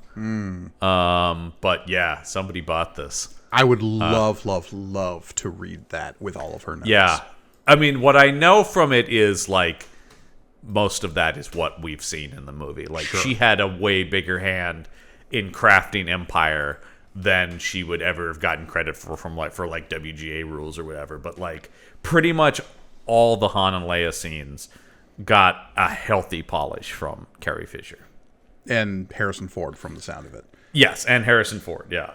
But yeah, somebody bought this. I would love to read that with all of her notes. Yeah. I mean, what I know from it is, like, most of that is what we've seen in the movie. Like, she had a way bigger hand in crafting Empire than she would ever have gotten credit for WGA rules or whatever. But, like, pretty much all the Han and Leia scenes got a healthy polish from Carrie Fisher. And Harrison Ford, from the sound of it. Yes, and Harrison Ford. Yeah,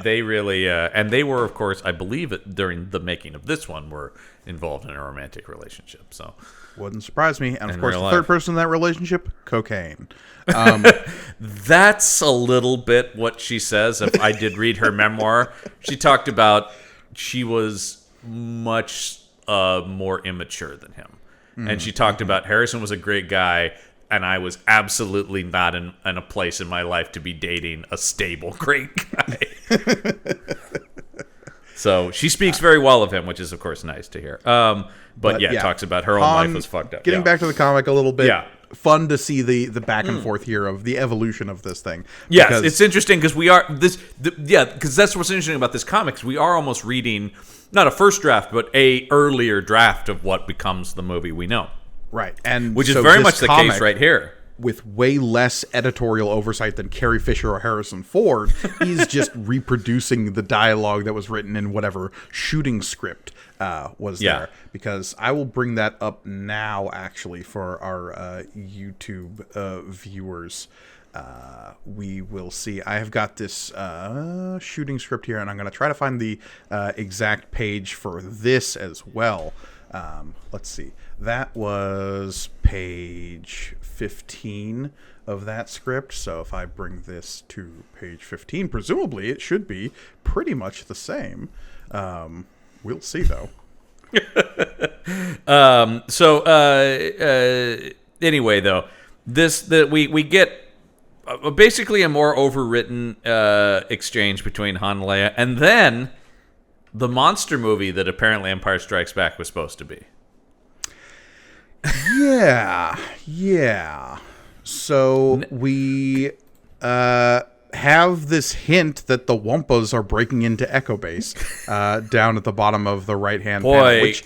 they really and they were, of course, I believe it during the making of this one, were involved in a romantic relationship. So Wouldn't surprise me. And of In course, the real third life. person in that relationship, cocaine. that's a little bit what she says. If I did read her memoir, she talked about she was much more immature than him, and she talked about Harrison was a great guy. And I was absolutely not in a place in my life to be dating a stable, great guy. So she speaks very well of him, which is, of course, nice to hear. But yeah, talks about her own life was fucked up. Getting back to the comic a little bit. Yeah. Fun to see the back and forth here of the evolution of this thing. Yes, Because- it's interesting because we are because that's what's interesting about this comics. We are almost reading not a first draft, but a earlier draft of what becomes the movie we know. right, and Which is so very this much the comic, case right here. with way less editorial oversight than Carrie Fisher or Harrison Ford. He's just reproducing the dialogue that was written in whatever shooting script was there. Because I will bring that up now, actually, for our YouTube viewers. We will see. I have got this shooting script here, and I'm going to try to find the exact page for this as well. Let's see. That was page 15 of that script. So if I bring this to page 15, presumably it should be pretty much the same. We'll see, though. Anyway, though, we get basically a more overwritten exchange between Han and Leia, and then the monster movie that apparently Empire Strikes Back was supposed to be. Yeah. So we have this hint that the Wampas are breaking into Echo Base down at the bottom of the right-hand panel. Which,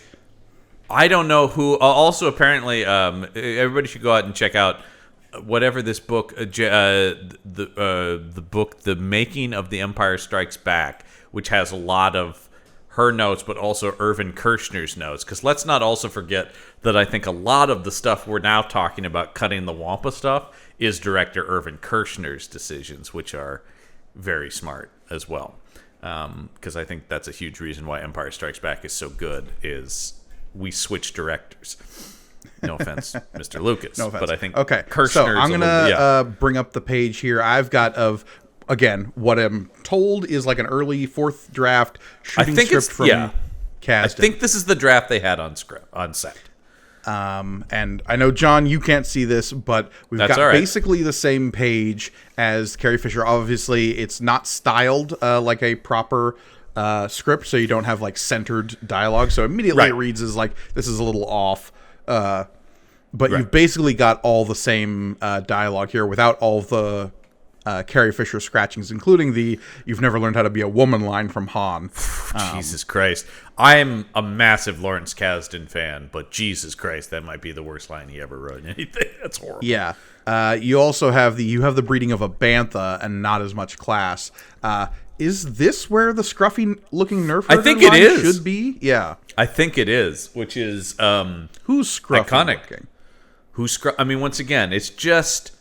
I don't know who. Also, apparently, everybody should go out and check out whatever this book, the book, The Making of the Empire Strikes Back, which has a lot of her notes, but also Irvin Kershner's notes. Because let's not also forget that I think a lot of the stuff we're now talking about, cutting the Wampa stuff, is director Irvin Kershner's decisions, which are very smart as well. Because I think that's a huge reason why Empire Strikes Back is so good, is we switch directors. No offense, Mr. Lucas. no offense. But I think Kershner's so I'm going to bring up the page here. I've got again, what I'm told is like an early fourth draft shooting script from casting. I think this is the draft they had on set. And I know, John, you can't see this, but we've got basically the same page as Carrie Fisher. Obviously, it's not styled like a proper script, so you don't have like centered dialogue. So immediately it reads as like this is a little off. But you've basically got all the same dialogue here without all the Carrie Fisher scratchings, including the "You've never learned how to be a woman" line from Han. Jesus Christ. I'm a massive Lawrence Kasdan fan, but Jesus Christ, that might be the worst line he ever wrote in anything. That's horrible. Yeah. You also have the breeding of a bantha and not as much class. Is this where the scruffy looking Nerf I think it is. should be? Yeah. I think it is, which is who's scruffy iconic. looking? I mean, once again, it's just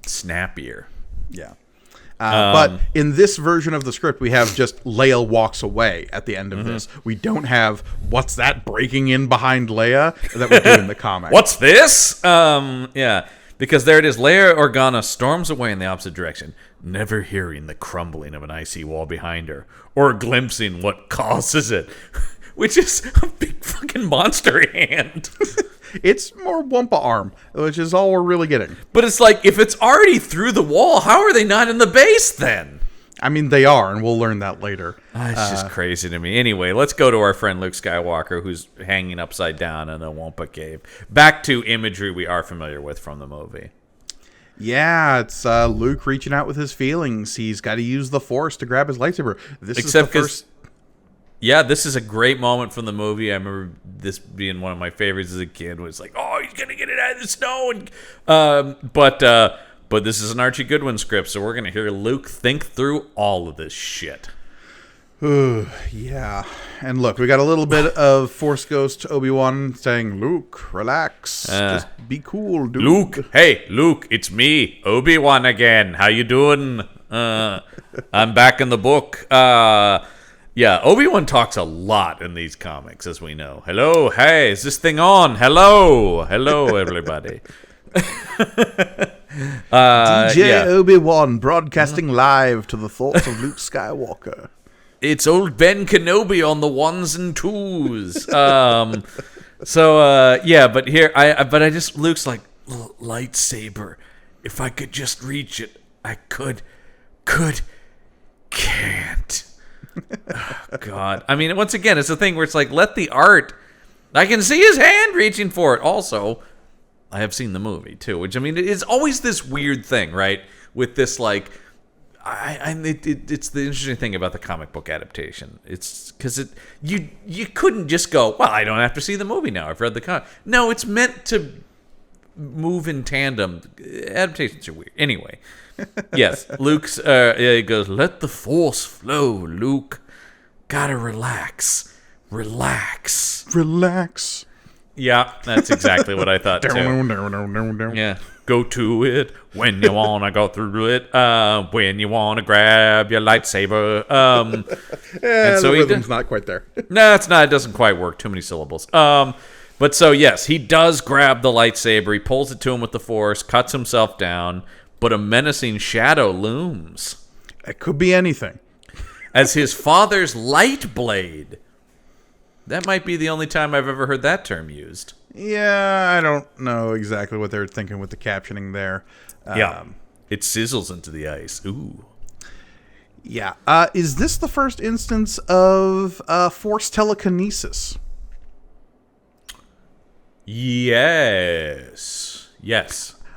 snappier. Yeah. But in this version of the script, we have just Leia walks away at the end of this. We don't have what's that breaking in behind Leia that we do in the comic. What's this? Yeah, because there it is. Leia Organa storms away in the opposite direction, never hearing the crumbling of an icy wall behind her or glimpsing what causes it, which is a big fucking monster hand. It's more Wampa arm, which is all we're really getting. But it's like, if it's already through the wall, how are they not in the base then? I mean, they are, and we'll learn that later. It's just crazy to me. Anyway, let's go to our friend Luke Skywalker, who's hanging upside down in a Wampa cave. Back to imagery we are familiar with from the movie. Yeah, it's Luke reaching out with his feelings. He's got to use the Force to grab his lightsaber. This is the first... Yeah, this is a great moment from the movie. I remember this being one of my favorites as a kid. Was like, oh, he's gonna get it out of the snow, but this is an Archie Goodwin script, so we're gonna hear Luke think through all of this shit. Yeah, and look, we got a little bit of Force Ghost Obi-Wan saying, "Luke, relax, just be cool, dude." Luke, hey, Luke, it's me, Obi-Wan again. How you doing? I'm back in the book. Yeah, Obi-Wan talks a lot in these comics, as we know. Hello, hey, is this thing on? Hello, everybody. DJ Obi-Wan broadcasting live to the thoughts of Luke Skywalker. It's old Ben Kenobi on the ones and twos. But here, I just, Luke's like, lightsaber. If I could just reach it, I can't. Oh, God. I mean, once again, it's a thing where it's like, let the art. I can see his hand reaching for it. Also, I have seen the movie too, which, I mean, it's always this weird thing, right? With this, like, it's the interesting thing about the comic book adaptation. It's because you couldn't just go, well, I don't have to see the movie now. I've read the comic. No, it's meant to move in tandem. Adaptations are weird. Anyway. Yes, Luke's. He goes, "Let the Force flow, Luke. Gotta relax. Yeah, that's exactly what I thought too. Yeah, go to it when you wanna go through it. When you wanna grab your lightsaber. And so the rhythm's not quite there. No, it's not. It doesn't quite work. Too many syllables. But so yes, he does grab the lightsaber. He pulls it to him with the Force, cuts himself down. But a menacing shadow looms. It could be anything. As his father's light blade. That might be the only time I've ever heard that term used. Yeah, I don't know exactly what they're thinking with the captioning there. Yeah. It sizzles into the ice. Ooh. Yeah. Is this the first instance of Force telekinesis? Yes.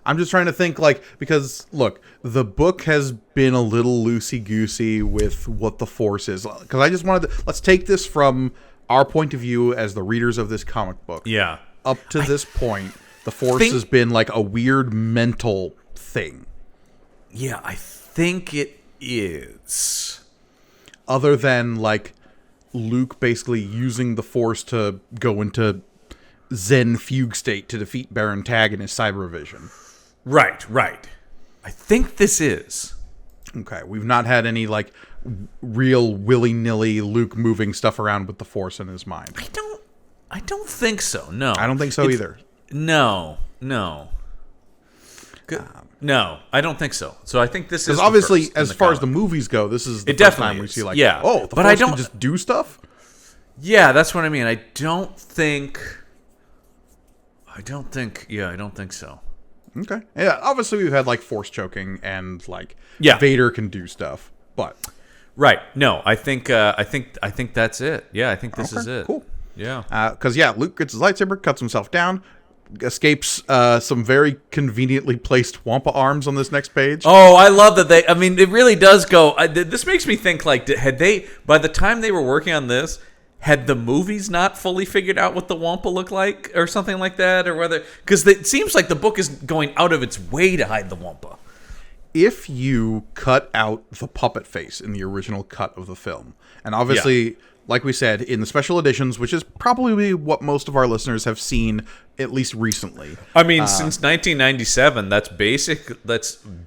I'm just trying to think, like, because, look, the book has been a little loosey-goosey with what the Force is. Because I just wanted to... Let's take this from our point of view as the readers of this comic book. Yeah. Up to this point, the Force has been, like, a weird mental thing. Yeah, I think it is. Other than, like, Luke basically using the Force to go into Zen fugue state to defeat Baron Tag in his cyber vision. Right. I think this is. Okay, we've not had any, like, real willy-nilly Luke moving stuff around with the Force in his mind. I don't think so, no. I don't think so either. No. No, I don't think so. So I think this is... Because obviously, as far as the movies go, this is the first time we see, like, oh, the Force can just do stuff? Yeah, that's what I mean. I don't think so. Okay. Yeah, obviously we've had, like, Force choking and, like, Yeah. Vader can do stuff, but... Right. No, I think that's it. Yeah, I think this is it. Cool. Yeah. Because, Luke gets his lightsaber, cuts himself down, escapes some very conveniently placed Wampa arms on this next page. Oh, I love that I mean, it really does go... this makes me think, like, had they... By the time they were working on this... Had the movies not fully figured out what the Wampa looked like or something like that? Or whether... Because it seems like the book is going out of its way to hide the Wampa. If you cut out the puppet face in the original cut of the film, and obviously, like we said, in the special editions, which is probably what most of our listeners have seen, at least recently. I mean, since 1997, that's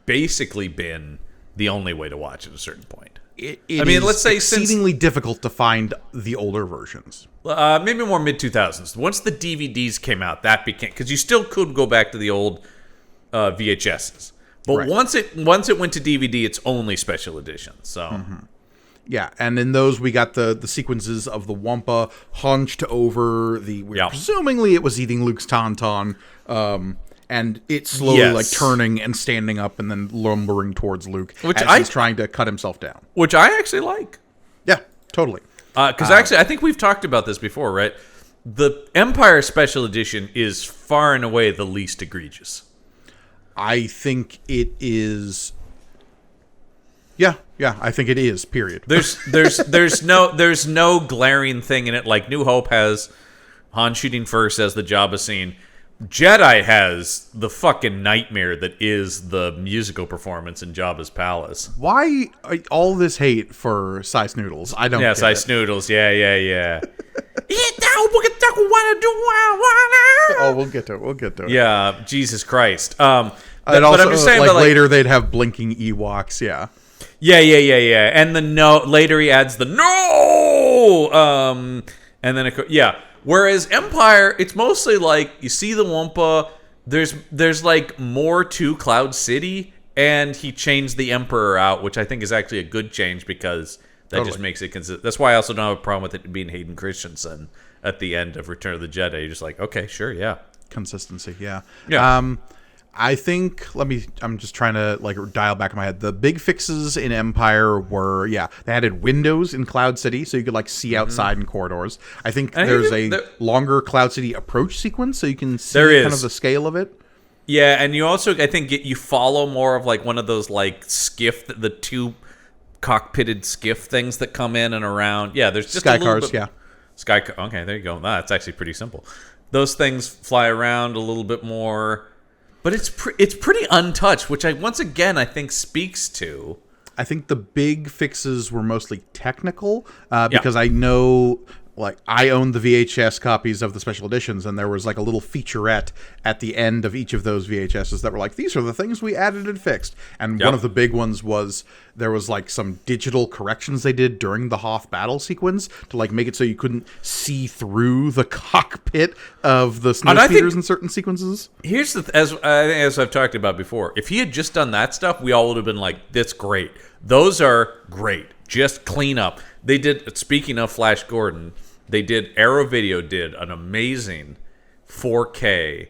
basically been the only way to watch at a certain point. Let's say exceedingly difficult to find the older versions. Maybe more mid 2000s. Once the DVDs came out, that became, because you still could go back to the old VHSs, but right. once it went to DVD, it's only special editions. So, yeah, and in those we got the sequences of the Wampa hunched over presumably it was eating Luke's tauntaun. And it slowly like turning and standing up and then lumbering towards Luke as he's trying to cut himself down. Which I actually like. Yeah, totally. Because actually, I think we've talked about this before, right? The Empire Special Edition is far and away the least egregious. I think it is. Yeah, I think it is. Period. There's no glaring thing in it. Like New Hope has Han shooting first as the Jabba scene. Jedi has the fucking nightmare that is the musical performance in Jabba's palace. Why all this hate for Sice Noodles? I don't get Sice Noodles. Yeah. Oh, we'll get to it. Yeah, Jesus Christ. And also, I'm just saying, later they'd have blinking Ewoks, yeah. Yeah. And the no later he adds the no. And then yeah. Whereas Empire, it's mostly like you see the Wampa. There's like more to Cloud City, and he changed the Emperor out, which I think is actually a good change because that just makes it consistent. That's why I also don't have a problem with it being Hayden Christensen at the end of Return of the Jedi. You're just like, okay, sure, yeah. Consistency, yeah. Yeah. I think, I'm just trying to like dial back in my head. The big fixes in Empire were, they added windows in Cloud City so you could like see outside in corridors. I think there's a longer Cloud City approach sequence so you can see kind of the scale of it. Yeah, and you also, I think, you follow more of like one of those like skiff, the two cockpitted skiff things that come in and around. Yeah, there's just Sky cars, yeah. Okay, there you go. That's actually pretty simple. Those things fly around a little bit more. But it's pretty untouched, which I think speaks to. I think the big fixes were mostly technical because I know, like, I owned the VHS copies of the special editions, and there was like a little featurette at the end of each of those VHSs that were like, these are the things we added and fixed. And one of the big ones was there was like some digital corrections they did during the Hoth battle sequence to like make it so you couldn't see through the cockpit of the snowspeeders in certain sequences. Here's as I've talked about before, if he had just done that stuff, we all would have been like, that's great. Those are great. Just clean up. They did, speaking of Flash Gordon, Arrow Video did an amazing 4K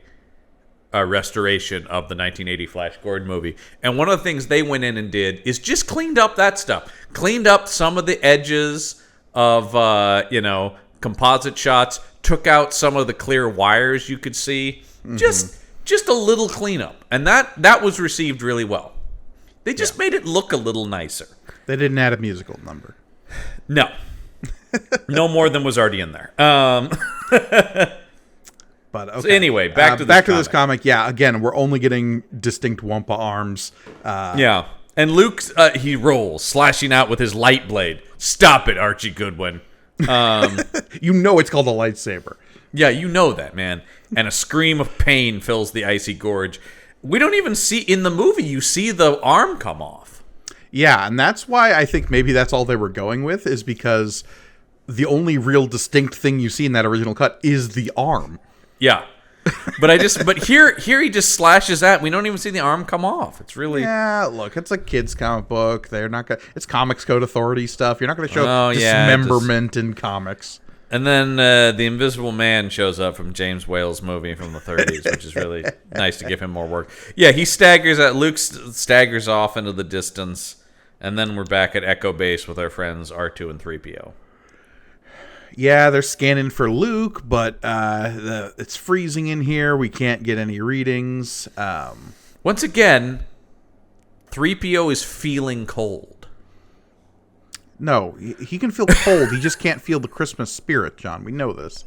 restoration of the 1980 Flash Gordon movie. And one of the things they went in and did is just cleaned up that stuff. Cleaned up some of the edges of, composite shots. Took out some of the clear wires you could see. Mm-hmm. Just a little cleanup. And that was received really well. They just made it look a little nicer. They didn't add a musical number. No. No more than was already in there. But okay. So anyway, back to this comic. Yeah, again, we're only getting distinct Wampa arms. Yeah, and Luke he rolls, slashing out with his light blade. Stop it, Archie Goodwin. You know it's called a lightsaber. Yeah, you know that, man. And a scream of pain fills the icy gorge. We don't even see in the movie. You see the arm come off. Yeah, and that's why I think maybe that's all they were going with, is because the only real distinct thing you see in that original cut is the arm. Yeah, but here he just slashes that. We don't even see the arm come off. It's really look. It's a kid's comic book. They're not gonna. It's Comics Code Authority stuff. You're not going to show dismemberment in comics. And then the Invisible Man shows up from James Whale's movie from the 30s, which is really nice to give him more work. Yeah, he staggers at Luke staggers off into the distance, and then we're back at Echo Base with our friends R2 and 3PO. Yeah, they're scanning for Luke, but it's freezing in here. We can't get any readings. Once again, 3PO is feeling cold. No, he can feel cold. He just can't feel the Christmas spirit, John. We know this.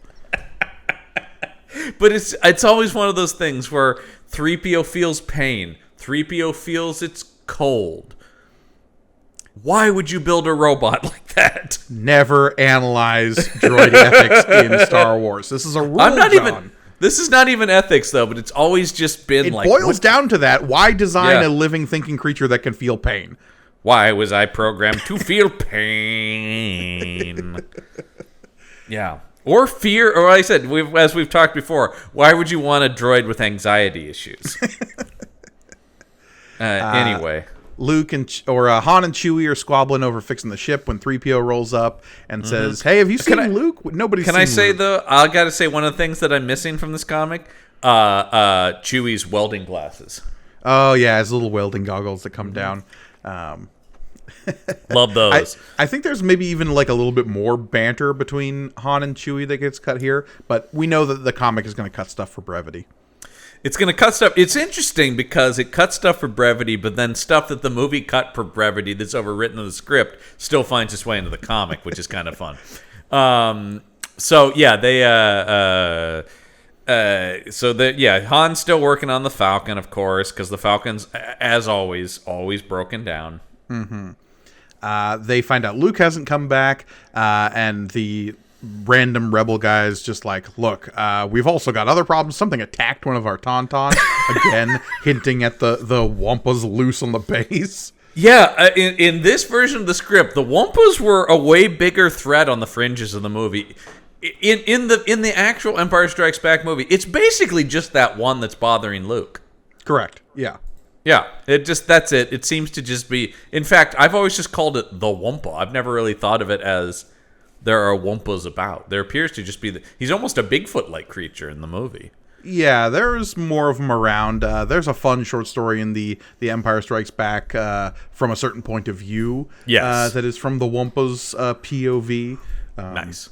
But it's always one of those things where 3PO feels pain. 3PO feels it's cold. Why would you build a robot like that? Never analyze droid ethics in Star Wars. This is a rule, John. This is not even ethics, though, but it's always just been it boils down to that. Why design a living, thinking creature that can feel pain? Why was I programmed to feel pain? Yeah. Or fear, or like I said, as we've talked before, why would you want a droid with anxiety issues? Anyway. Luke or Han and Chewie are squabbling over fixing the ship when 3PO rolls up and says, "Hey, have you seen Luke?" Nobody's seen Luke. Can I say, though, I got to say one of the things that I'm missing from this comic, Chewie's welding glasses. Oh, yeah, his little welding goggles that come down. Love those. I think there's maybe even like a little bit more banter between Han and Chewie that gets cut here, but we know that the comic is going to cut stuff for brevity. It's going to cut stuff. It's interesting because it cuts stuff for brevity, but then stuff that the movie cut for brevity that's overwritten in the script still finds its way into the comic, which is kind of fun. So yeah, Han's still working on the Falcon, of course, because the Falcon's, as always broken down. Mm-hmm. They find out Luke hasn't come back, and the random rebel guys just like, look, we've also got other problems. Something attacked one of our Tauntauns. Again, hinting at the Wampas loose on the base. Yeah, in this version of the script, the Wumpas were a way bigger threat on the fringes of the movie. In the actual Empire Strikes Back movie, it's basically just that one that's bothering Luke. Correct. Yeah. Yeah, that's it. It seems to just be. In fact, I've always just called it the Wumpa. I've never really thought of it as there are Wumpas about. There appears to just be he's almost a Bigfoot-like creature in the movie. Yeah, there's more of them around. There's a fun short story in the Empire Strikes Back from a certain point of view. Yes. That is from the Wumpa's POV. Nice.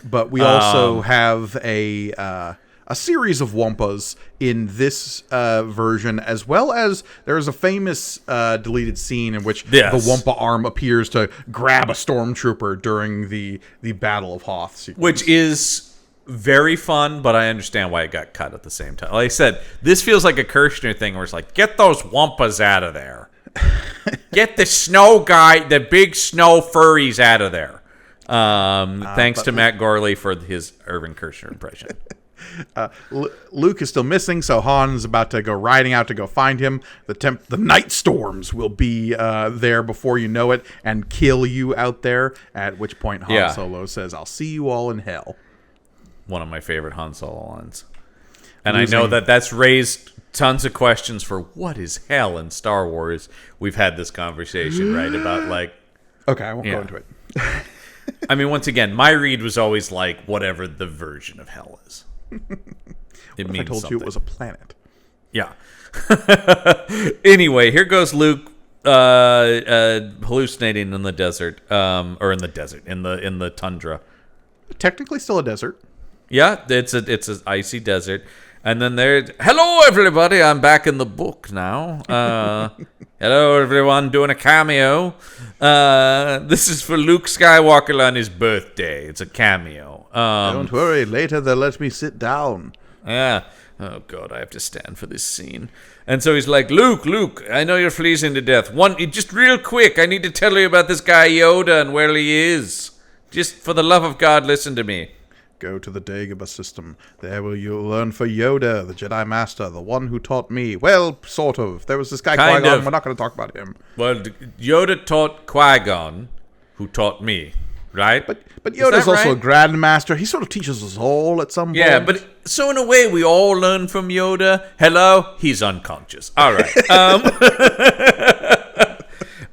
But we also have a series of Wumpas in this version, as well as there's a famous deleted scene in which the Wumpa arm appears to grab a stormtrooper during the Battle of Hoth sequence. Which is very fun, but I understand why it got cut at the same time. Like I said, this feels like a Kirshner thing where it's like, get those Wumpas out of there. Get the snow guy, the big snow furries out of there. Thanks to Matt Gorley for his Irvin Kershner impression. Luke is still missing, so Han is about to go riding out to go find him. The night storms will be there before you know it and kill you out there, at which point Han Solo says, I'll see you all in hell. One of my favorite Han Solo lines. And I know that's raised tons of questions for what is hell in Star Wars. We've had this conversation, right, about like... Okay, I won't go into it. I mean, once again, my read was always like whatever the version of hell is. It means I told something. you it was a planet. Yeah. Anyway, here goes Luke hallucinating in the desert, or in the tundra. Technically still a desert. Yeah, it's an icy desert. And then hello everybody, I'm back in the book now. Hello everyone, doing a cameo. This is for Luke Skywalker on his birthday. It's a cameo. Don't worry, later they'll let me sit down. Yeah. Oh god, I have to stand for this scene. And so he's like, Luke, I know you're freezing to death. Just real quick, I need to tell you about this guy Yoda and where he is. Just for the love of God, listen to me. Go to the Dagobah system. There will you learn for Yoda, the Jedi Master, the one who taught me. Well, sort of. There was this guy Qui-Gon. We're not going to talk about him. Well, Yoda taught Qui-Gon, who taught me, right? But Yoda's also a Grandmaster. He sort of teaches us all at some point. Yeah, but so in a way, we all learn from Yoda. Hello, he's unconscious. All right.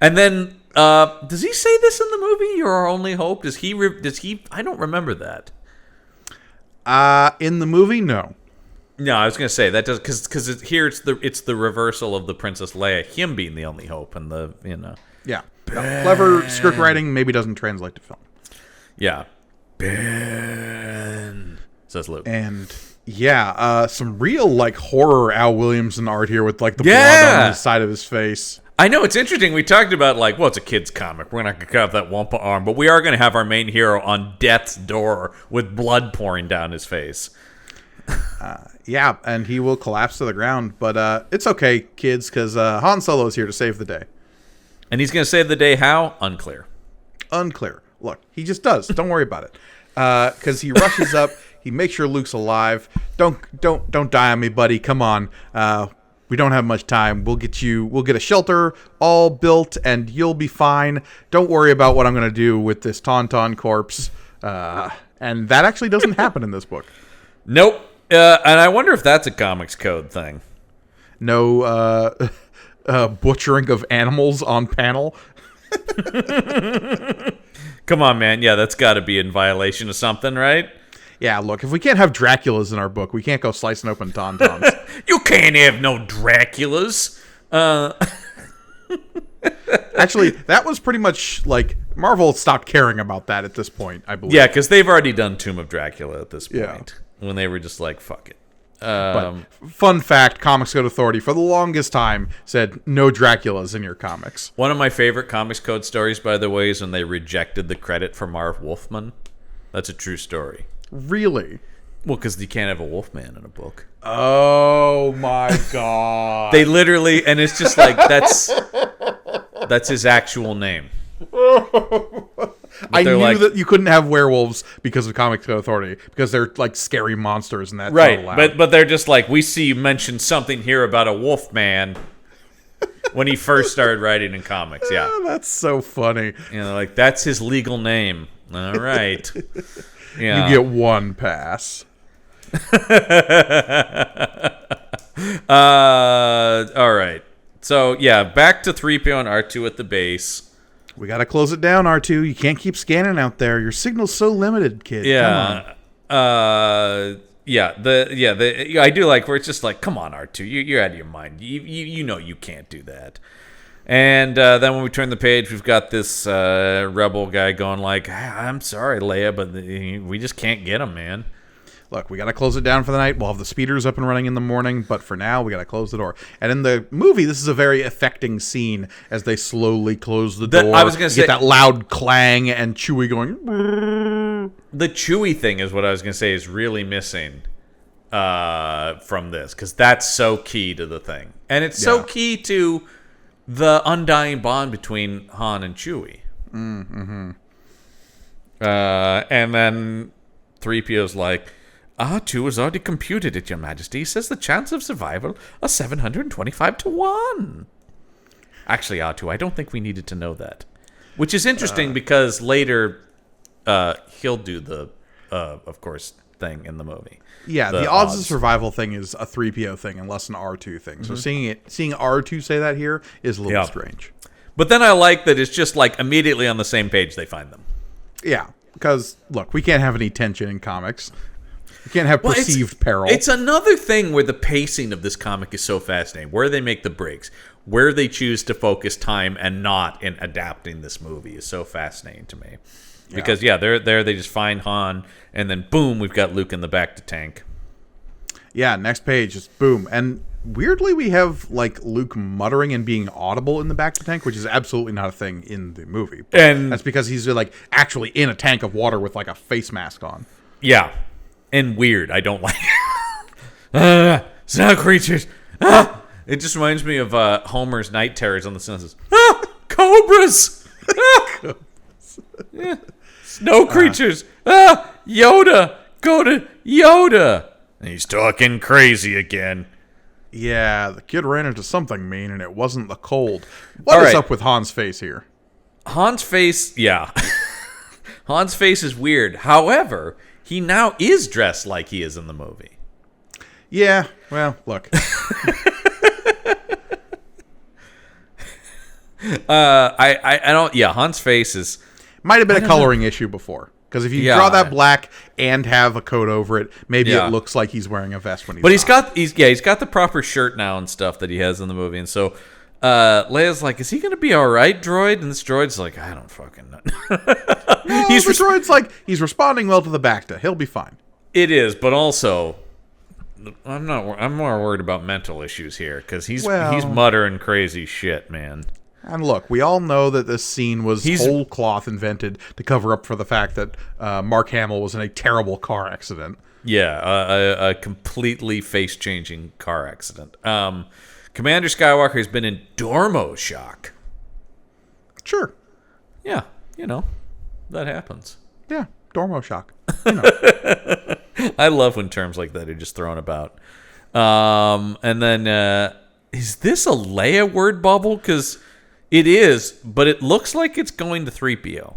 And then, does he say this in the movie? You're our only hope. Does he? I don't remember that. In the movie, no. No, I was gonna say that does because here it's the reversal of the Princess Leia, him being the only hope, and Yeah, clever script writing maybe doesn't translate to film. Yeah, Ben says Luke, and some real horror Al Williamson art here with the blood on the side of his face. I know, it's interesting. We talked about it's a kid's comic. We're not going to cut off that Wampa arm, but we are going to have our main hero on death's door with blood pouring down his face. Yeah, and he will collapse to the ground, but it's okay, kids, because Han Solo's here to save the day. And he's going to save the day how? Unclear. Look, he just does. Don't worry about it. Because he rushes up, he makes sure Luke's alive. Don't die on me, buddy. Come on. We don't have much time. We'll get a shelter all built, and you'll be fine. Don't worry about what I'm going to do with this Tauntaun corpse. And that actually doesn't happen in this book. Nope. And I wonder if that's a comics code thing. No butchering of animals on panel. Come on, man. Yeah, that's got to be in violation of something, right? Yeah, look, if we can't have Draculas in our book, we can't go slicing open Tauntauns. You can't have no Draculas. Actually, that was pretty much Marvel stopped caring about that at this point, I believe. Yeah, because they've already done Tomb of Dracula at this point. When they were just like, fuck it. But fun fact, Comics Code Authority for the longest time said no Draculas in your comics. One of my favorite Comics Code stories, by the way, is when they rejected the credit for Marv Wolfman. That's a true story. Really? Well, because you can't have a Wolfman in a book. Oh my god! They literally, and it's just that's his actual name. I knew that you couldn't have werewolves because of Comics Code Authority because they're scary monsters and that's right. Not allowed. But they're just we see you mention something here about a Wolfman. when he first started writing in comics. Yeah, Oh, that's so funny. like that's his legal name. All right. Yeah. You get one pass. All right. So yeah, back to 3PO and R2 at the base. We got to close it down, R2. You can't keep scanning out there. Your signal's so limited, kid. Yeah. Come on. I do like where it's just like, come on, R2, you're out of your mind. You know you can't do that. And then when we turn the page, we've got this rebel guy going like, I'm sorry, Leia, but we just can't get him, man. Look, we got to close it down for the night. We'll have the speeders up and running in the morning, but for now, we got to close the door. And in the movie, this is a very affecting scene as they slowly close the door. I was going to say, get that loud clang and Chewie going. The Chewie thing is what I was going to say is really missing from this, because that's so key to the thing. And it's so key to the undying bond between Han and Chewie. Mm-hmm. And then 3PO's like, R2 has already computed it, Your Majesty. He says the chance of survival are 725 to 1. Actually, R2, I don't think we needed to know that. Which is interesting because later he'll do the, of course, thing in the movie. Yeah, the odds of survival thing is a 3PO thing and less an R2 thing. So seeing R2 say that here is a little strange. But then I like that it's just like immediately on the same page they find them. Yeah, because, look, we can't have any tension in comics. We can't have perceived peril. It's another thing where the pacing of this comic is so fascinating, where they make the breaks, where they choose to focus time and not in adapting this movie is so fascinating to me. Because, they're there, they just find Han, and then boom, we've got Luke in the back to tank. Yeah, next page, just boom. And weirdly, we have, like, Luke muttering and being audible in the back to tank, which is absolutely not a thing in the movie. But and that's because he's, like, actually in a tank of water with, like, a face mask on. Yeah. And weird. I don't like it. Snow creatures. It just reminds me of Homer's night terrors on The Simpsons. Cobras. Snow creatures. Yoda. Go to Yoda. And he's talking crazy again. Yeah, the kid ran into something mean, and it wasn't the cold. What is up with Han's face here? Han's face, yeah. Han's face is weird. However, he now is dressed like he is in the movie. Yeah, well, look. I don't. Yeah, Han's face is might have been a coloring issue before, because if you draw that black and have a coat over it, maybe it looks like he's wearing a vest when he's. But he's got the proper shirt now and stuff that he has in the movie, and so Leia's like, "Is he gonna be all right, droid?" And this droid's like, "I don't fucking know." No, the droid's like, he's responding well to the Bacta. He'll be fine. It is, but also, I'm more worried about mental issues here because he's muttering crazy shit, man. And look, we all know that this scene was whole cloth invented to cover up for the fact that Mark Hamill was in a terrible car accident. Yeah, a completely face-changing car accident. Commander Skywalker has been in Dormo shock. Sure. Yeah, that happens. Yeah, Dormo shock. I love when terms like that are just thrown about. And then, is this a Leia word bubble? Because it is, but it looks like it's going to 3PO.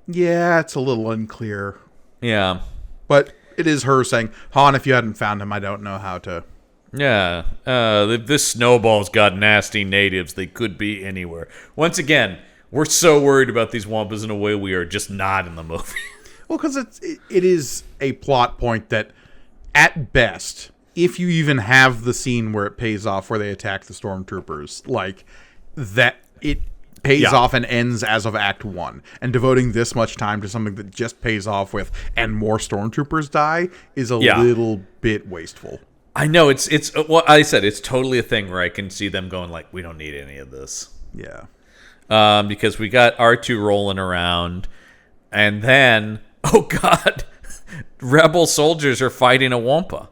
Yeah, it's a little unclear. Yeah. But it is her saying, Han, if you hadn't found him, I don't know how to. Yeah. This snowball's got nasty natives. They could be anywhere. Once again, we're so worried about these Wampas in a way we are just not in the movie. Well, because it is a plot point that, at best, if you even have the scene where it pays off, where they attack the stormtroopers, like, that it pays off and ends as of Act 1. And devoting this much time to something that just pays off with, and more stormtroopers die, is a little bit wasteful. I know, it's what I said, it's totally a thing where I can see them going like, we don't need any of this. Yeah. Because we got R2 rolling around, and then, oh god, rebel soldiers are fighting a Wampa.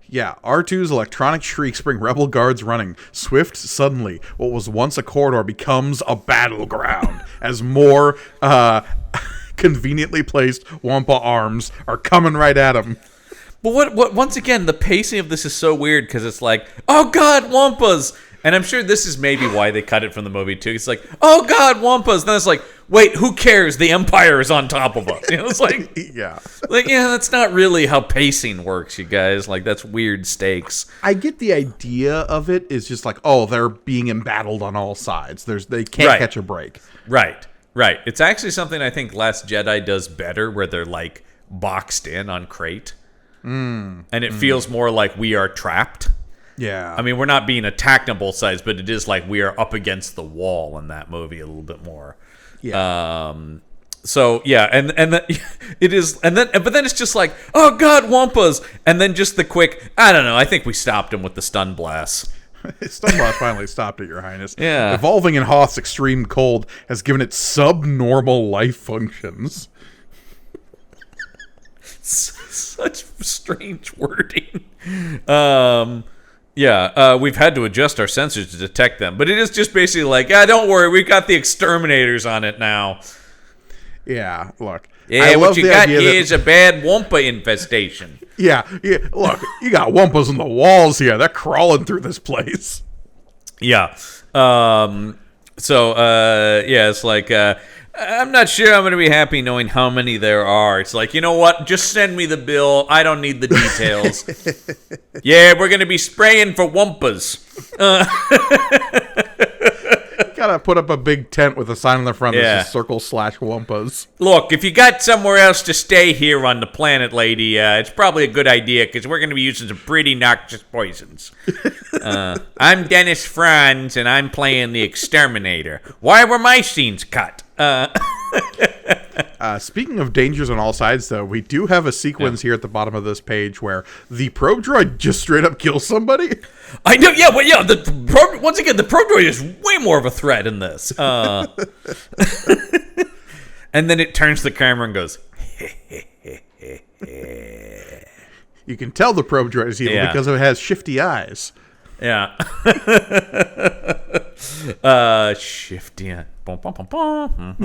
Yeah, R2's electronic shrieks bring rebel guards running. Swift, suddenly, what was once a corridor becomes a battleground as more conveniently placed Wampa arms are coming right at him. But what once again, the pacing of this is so weird because it's like, oh god, Wampas! And I'm sure this is maybe why they cut it from the movie too. It's like, oh God, Wampas. Then it's like, wait, who cares? The Empire is on top of us. It's like, Yeah. that's not really how pacing works, you guys. Like, that's weird stakes. I get the idea of it is just like, oh, they're being embattled on all sides. They can't catch a break. Right. It's actually something I think Last Jedi does better, where they're like boxed in on Crate, and it feels more like we are trapped. Yeah. I mean, we're not being attacked on both sides, but it is like we are up against the wall in that movie a little bit more. Yeah. So yeah, and it is, but then it's just like, oh God, Wampas, and then just the quick, I don't know. I think we stopped him with the stun blast. Stun blast finally stopped it, Your Highness. Yeah. Evolving in Hoth's extreme cold has given it subnormal life functions. Such strange wording. We've had to adjust our sensors to detect them, but it is just basically like, don't worry, we've got the exterminators on it now. Yeah, look. Yeah, what you got here is a bad Wampa infestation. Yeah, look, you got Wampas on the walls here. They're crawling through this place. Yeah. It's like, I'm not sure I'm going to be happy knowing how many there are. It's like, you know what? Just send me the bill. I don't need the details. Yeah, we're going to be spraying for Wampas. Gotta put up a big tent with a sign on the front that says /Wampas. Look, if you got somewhere else to stay here on the planet, lady, it's probably a good idea, because we're going to be using some pretty noxious poisons. I'm Dennis Franz, and I'm playing the Exterminator. Why were my scenes cut? Speaking of dangers on all sides, though, we do have a sequence here at the bottom of this page where the probe droid just straight up kills somebody. I know, once again, the probe droid is way more of a threat in this. And then it turns the camera and goes, You can tell the probe droid is evil because it has shifty eyes. Yeah. Shifty. Bum, bum, bum, bum.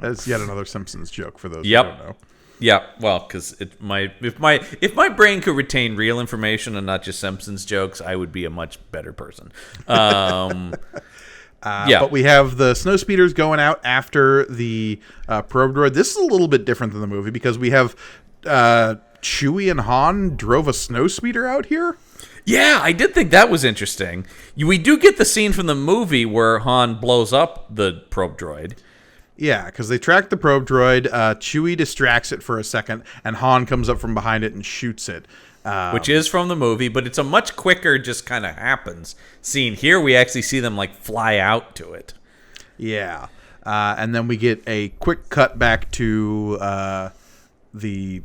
That's yet another Simpsons joke for those who don't know. Yeah, well, because if my brain could retain real information and not just Simpsons jokes, I would be a much better person. But we have the snow speeders going out after the probe droid. This is a little bit different than the movie because we have Chewie and Han drove a snow speeder out here. Yeah, I did think that was interesting. We do get the scene from the movie where Han blows up the probe droid. Yeah, because they track the probe droid. Chewie distracts it for a second, and Han comes up from behind it and shoots it. Which is from the movie, but it's a much quicker, just kind of happens scene. Here we actually see them like fly out to it. Yeah. And then we get a quick cut back to the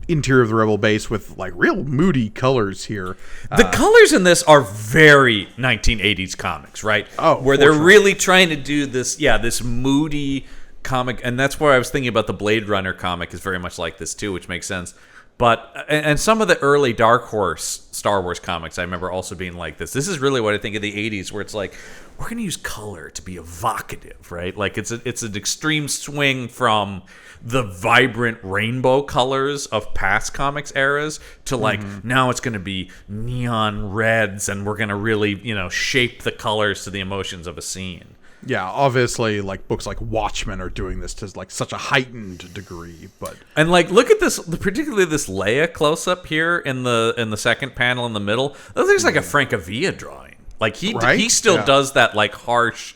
interior of the Rebel base with like real moody colors here. The colors in this are very 1980s comics, right? Oh, where they're really trying to do this, this moody comic, and that's where I was thinking about the Blade Runner comic is very much like this too, which makes sense. But and some of the early Dark Horse Star Wars comics I remember also being like this. This is really what I think of the 80s, where it's like we're going to use color to be evocative, right? Like it's an extreme swing from the vibrant rainbow colors of past comics eras to like now it's going to be neon reds, and we're going to really, shape the colors to the emotions of a scene. Yeah, obviously, like books like Watchmen are doing this to like such a heightened degree, and like look at this, particularly this Leia close up here in the second panel in the middle. That looks like a Francavilla drawing. Like he still does that like harsh,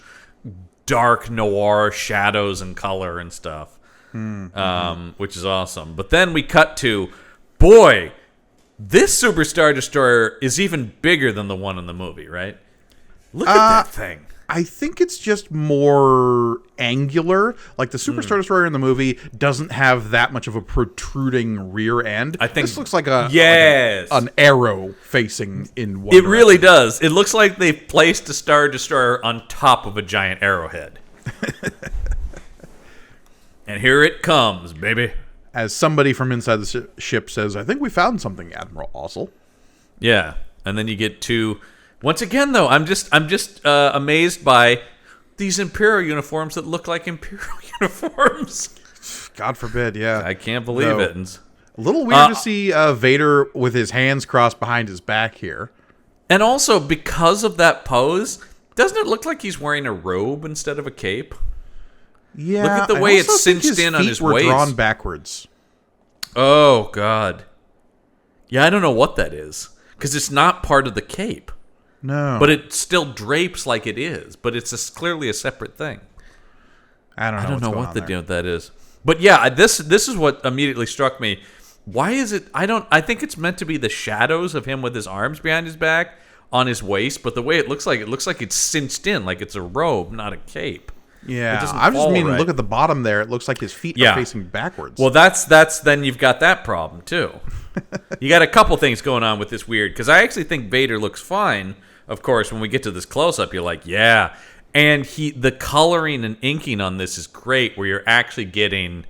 dark noir shadows and color and stuff, which is awesome. But then we cut to, boy, this Super Star Destroyer is even bigger than the one in the movie, right? Look at that thing. I think it's just more angular. Like the Super Star Destroyer in the movie doesn't have that much of a protruding rear end. I think this looks like an arrow facing in one direction. Really does. It looks like they've placed a Star Destroyer on top of a giant arrowhead. And here it comes, baby. As somebody from inside the ship says, I think we found something, Admiral Ossel. Yeah. And then you get to... Once again, though, I'm just amazed by these Imperial uniforms that look like Imperial uniforms. God forbid, yeah. I can't believe it. A little weird to see Vader with his hands crossed behind his back here. And also, because of that pose, doesn't it look like he's wearing a robe instead of a cape? Yeah, Look at the I way also it's think cinched in on feet his were waist. drawn backwards. Oh, God. Yeah, I don't know what that is. Because it's not part of the cape. No. But it still drapes like it is. But it's clearly a separate thing. I don't know, I don't know what the there. deal with that is. But yeah, this is what immediately struck me. Why is it... I think it's meant to be the shadows of him with his arms behind his back on his waist. But the way it looks like it's cinched in. Like it's a robe, not a cape. Yeah, doesn't I just fall mean right. look at the bottom there. It looks like his feet Yeah. are facing backwards. Well, that's then you've got that problem too. You got a couple things going on with this weird, because I actually think Vader looks fine. Of course, when we get to this close up, you're like, yeah. And the coloring and inking on this is great, where you're actually getting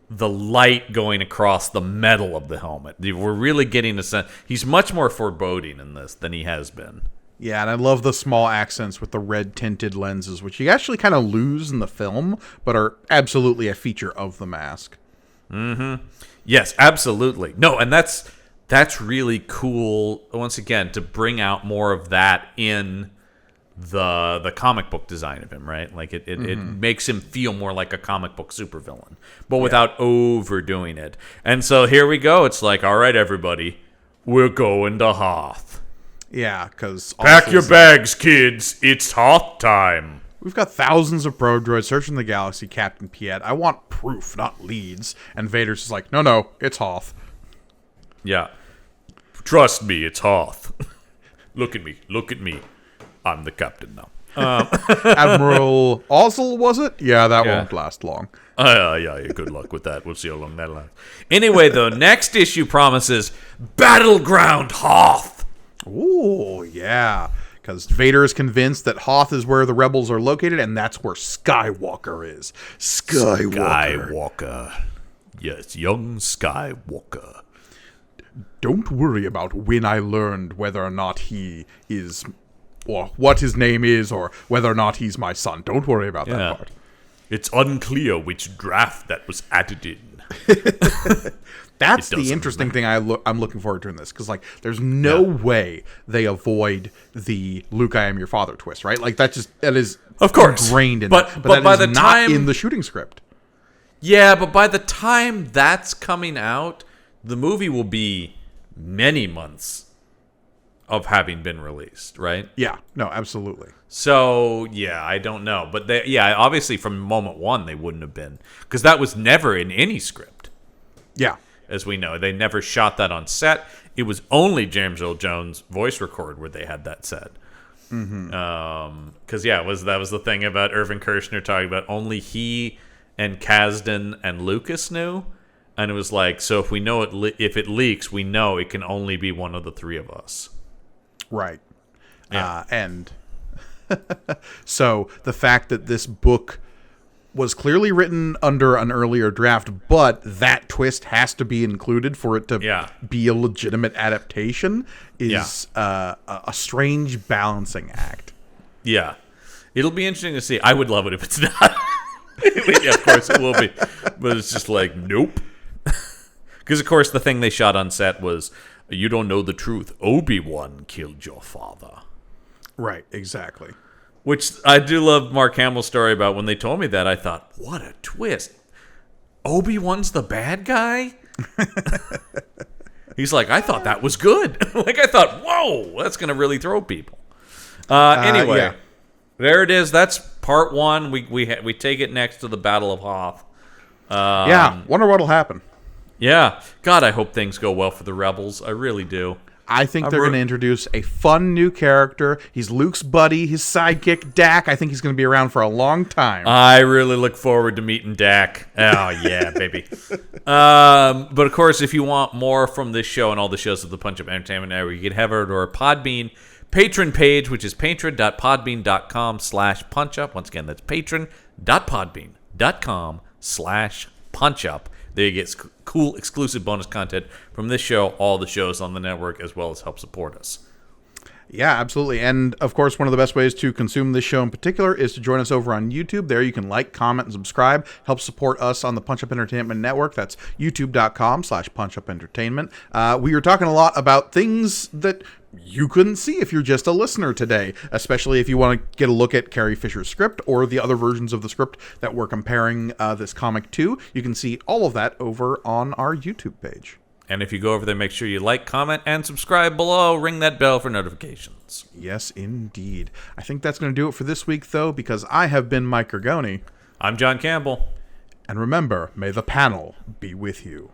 the light going across the metal of the helmet. We're really getting a sense. He's much more foreboding in this than he has been. Yeah, and I love the small accents with the red tinted lenses, which you actually kind of lose in the film, but are absolutely a feature of the mask. Yes, absolutely. No, and that's really cool. Once again, to bring out more of that in the comic book design of him, right? Like it makes him feel more like a comic book supervillain, but without overdoing it. And so here we go. It's like, all right, everybody, we're going to Hoth. Yeah, because Pack your bags, kids. It's Hoth time. we've got thousands of probe droids searching the galaxy, Captain Piet. I want proof, not leads. And Vader's just like, no, it's Hoth. Yeah. Trust me, it's Hoth. Look at me. I'm the captain now. Admiral Ozzel, was it? Yeah, that Yeah. won't last long. Yeah, good luck with that. We'll see how long that lasts. Anyway, though, next issue promises Battleground Hoth. Ooh, yeah. Because Vader is convinced that Hoth is where the rebels are located, and that's where Skywalker is. Skywalker. Yes, young Skywalker. Don't worry about when I learned whether or not he is, or what his name is, or whether or not he's my son. Don't worry about Yeah. that part. It's unclear which draft that was added in. That's It the doesn't interesting thing I'm looking forward to in this, because like there's no way they avoid the Luke I am your father twist, right? Like that is Of course. ingrained in But- it. but that by is the not time- in the shooting script. Yeah, but by the time that's coming out, the movie will be many months of having been released, right? Yeah, no, absolutely. So, yeah, I don't know. But, obviously from moment one, they wouldn't have been. Because that was never in any script, Yeah. as we know. They never shot that on set. It was only James Earl Jones' voice record where they had that said. Because, that was the thing about Irvin Kershner talking about only he and Kasdan and Lucas knew. And it was like, so if we know if it leaks, we know it can only be one of the three of us. Right. Yeah. And so the fact that this book was clearly written under an earlier draft, but that twist has to be included for it to be a legitimate adaptation is a strange balancing act. Yeah. It'll be interesting to see. I would love it if it's not. Yeah, of course it will be. But it's just like, nope. Because, of course, the thing they shot on set was, you don't know the truth. Obi-Wan killed your father. Right, exactly. Which I do love Mark Hamill's story about. When they told me that, I thought, what a twist. Obi-Wan's the bad guy? He's like, I thought that was good. Like, I thought, whoa, that's going to really throw people. Anyway, yeah. there it is. That's part one. We take it next to the Battle of Hoth. Yeah, wonder what'll happen. Yeah. God, I hope things go well for the Rebels. I really do. I think they're going to introduce a fun new character. He's Luke's buddy, his sidekick, Dak. I think he's going to be around for a long time. I really look forward to meeting Dak. Oh, yeah, baby. But, of course, if you want more from this show and all the shows of the Punch Up Entertainment Network, you can head over to our Podbean patron page, which is patron.podbean.com/punchup. Once again, that's patron.podbean.com/punchup. There you get cool exclusive bonus content from this show, all the shows on the network, as well as help support us. Yeah, absolutely. And of course, one of the best ways to consume this show in particular is to join us over on YouTube. There you can like, comment, and subscribe. Help support us on the Punch Up Entertainment Network. That's youtube.com/punchupentertainment. We were talking a lot about things that you couldn't see if you're just a listener today, especially if you want to get a look at Carrie Fisher's script or the other versions of the script that we're comparing this comic to. You can see all of that over on our YouTube page. And if you go over there, make sure you like, comment, and subscribe below. Ring that bell for notifications. Yes, indeed. I think that's going to do it for this week, though, because I have been Mike Gargoni. I'm John Campbell. And remember, may the panel be with you.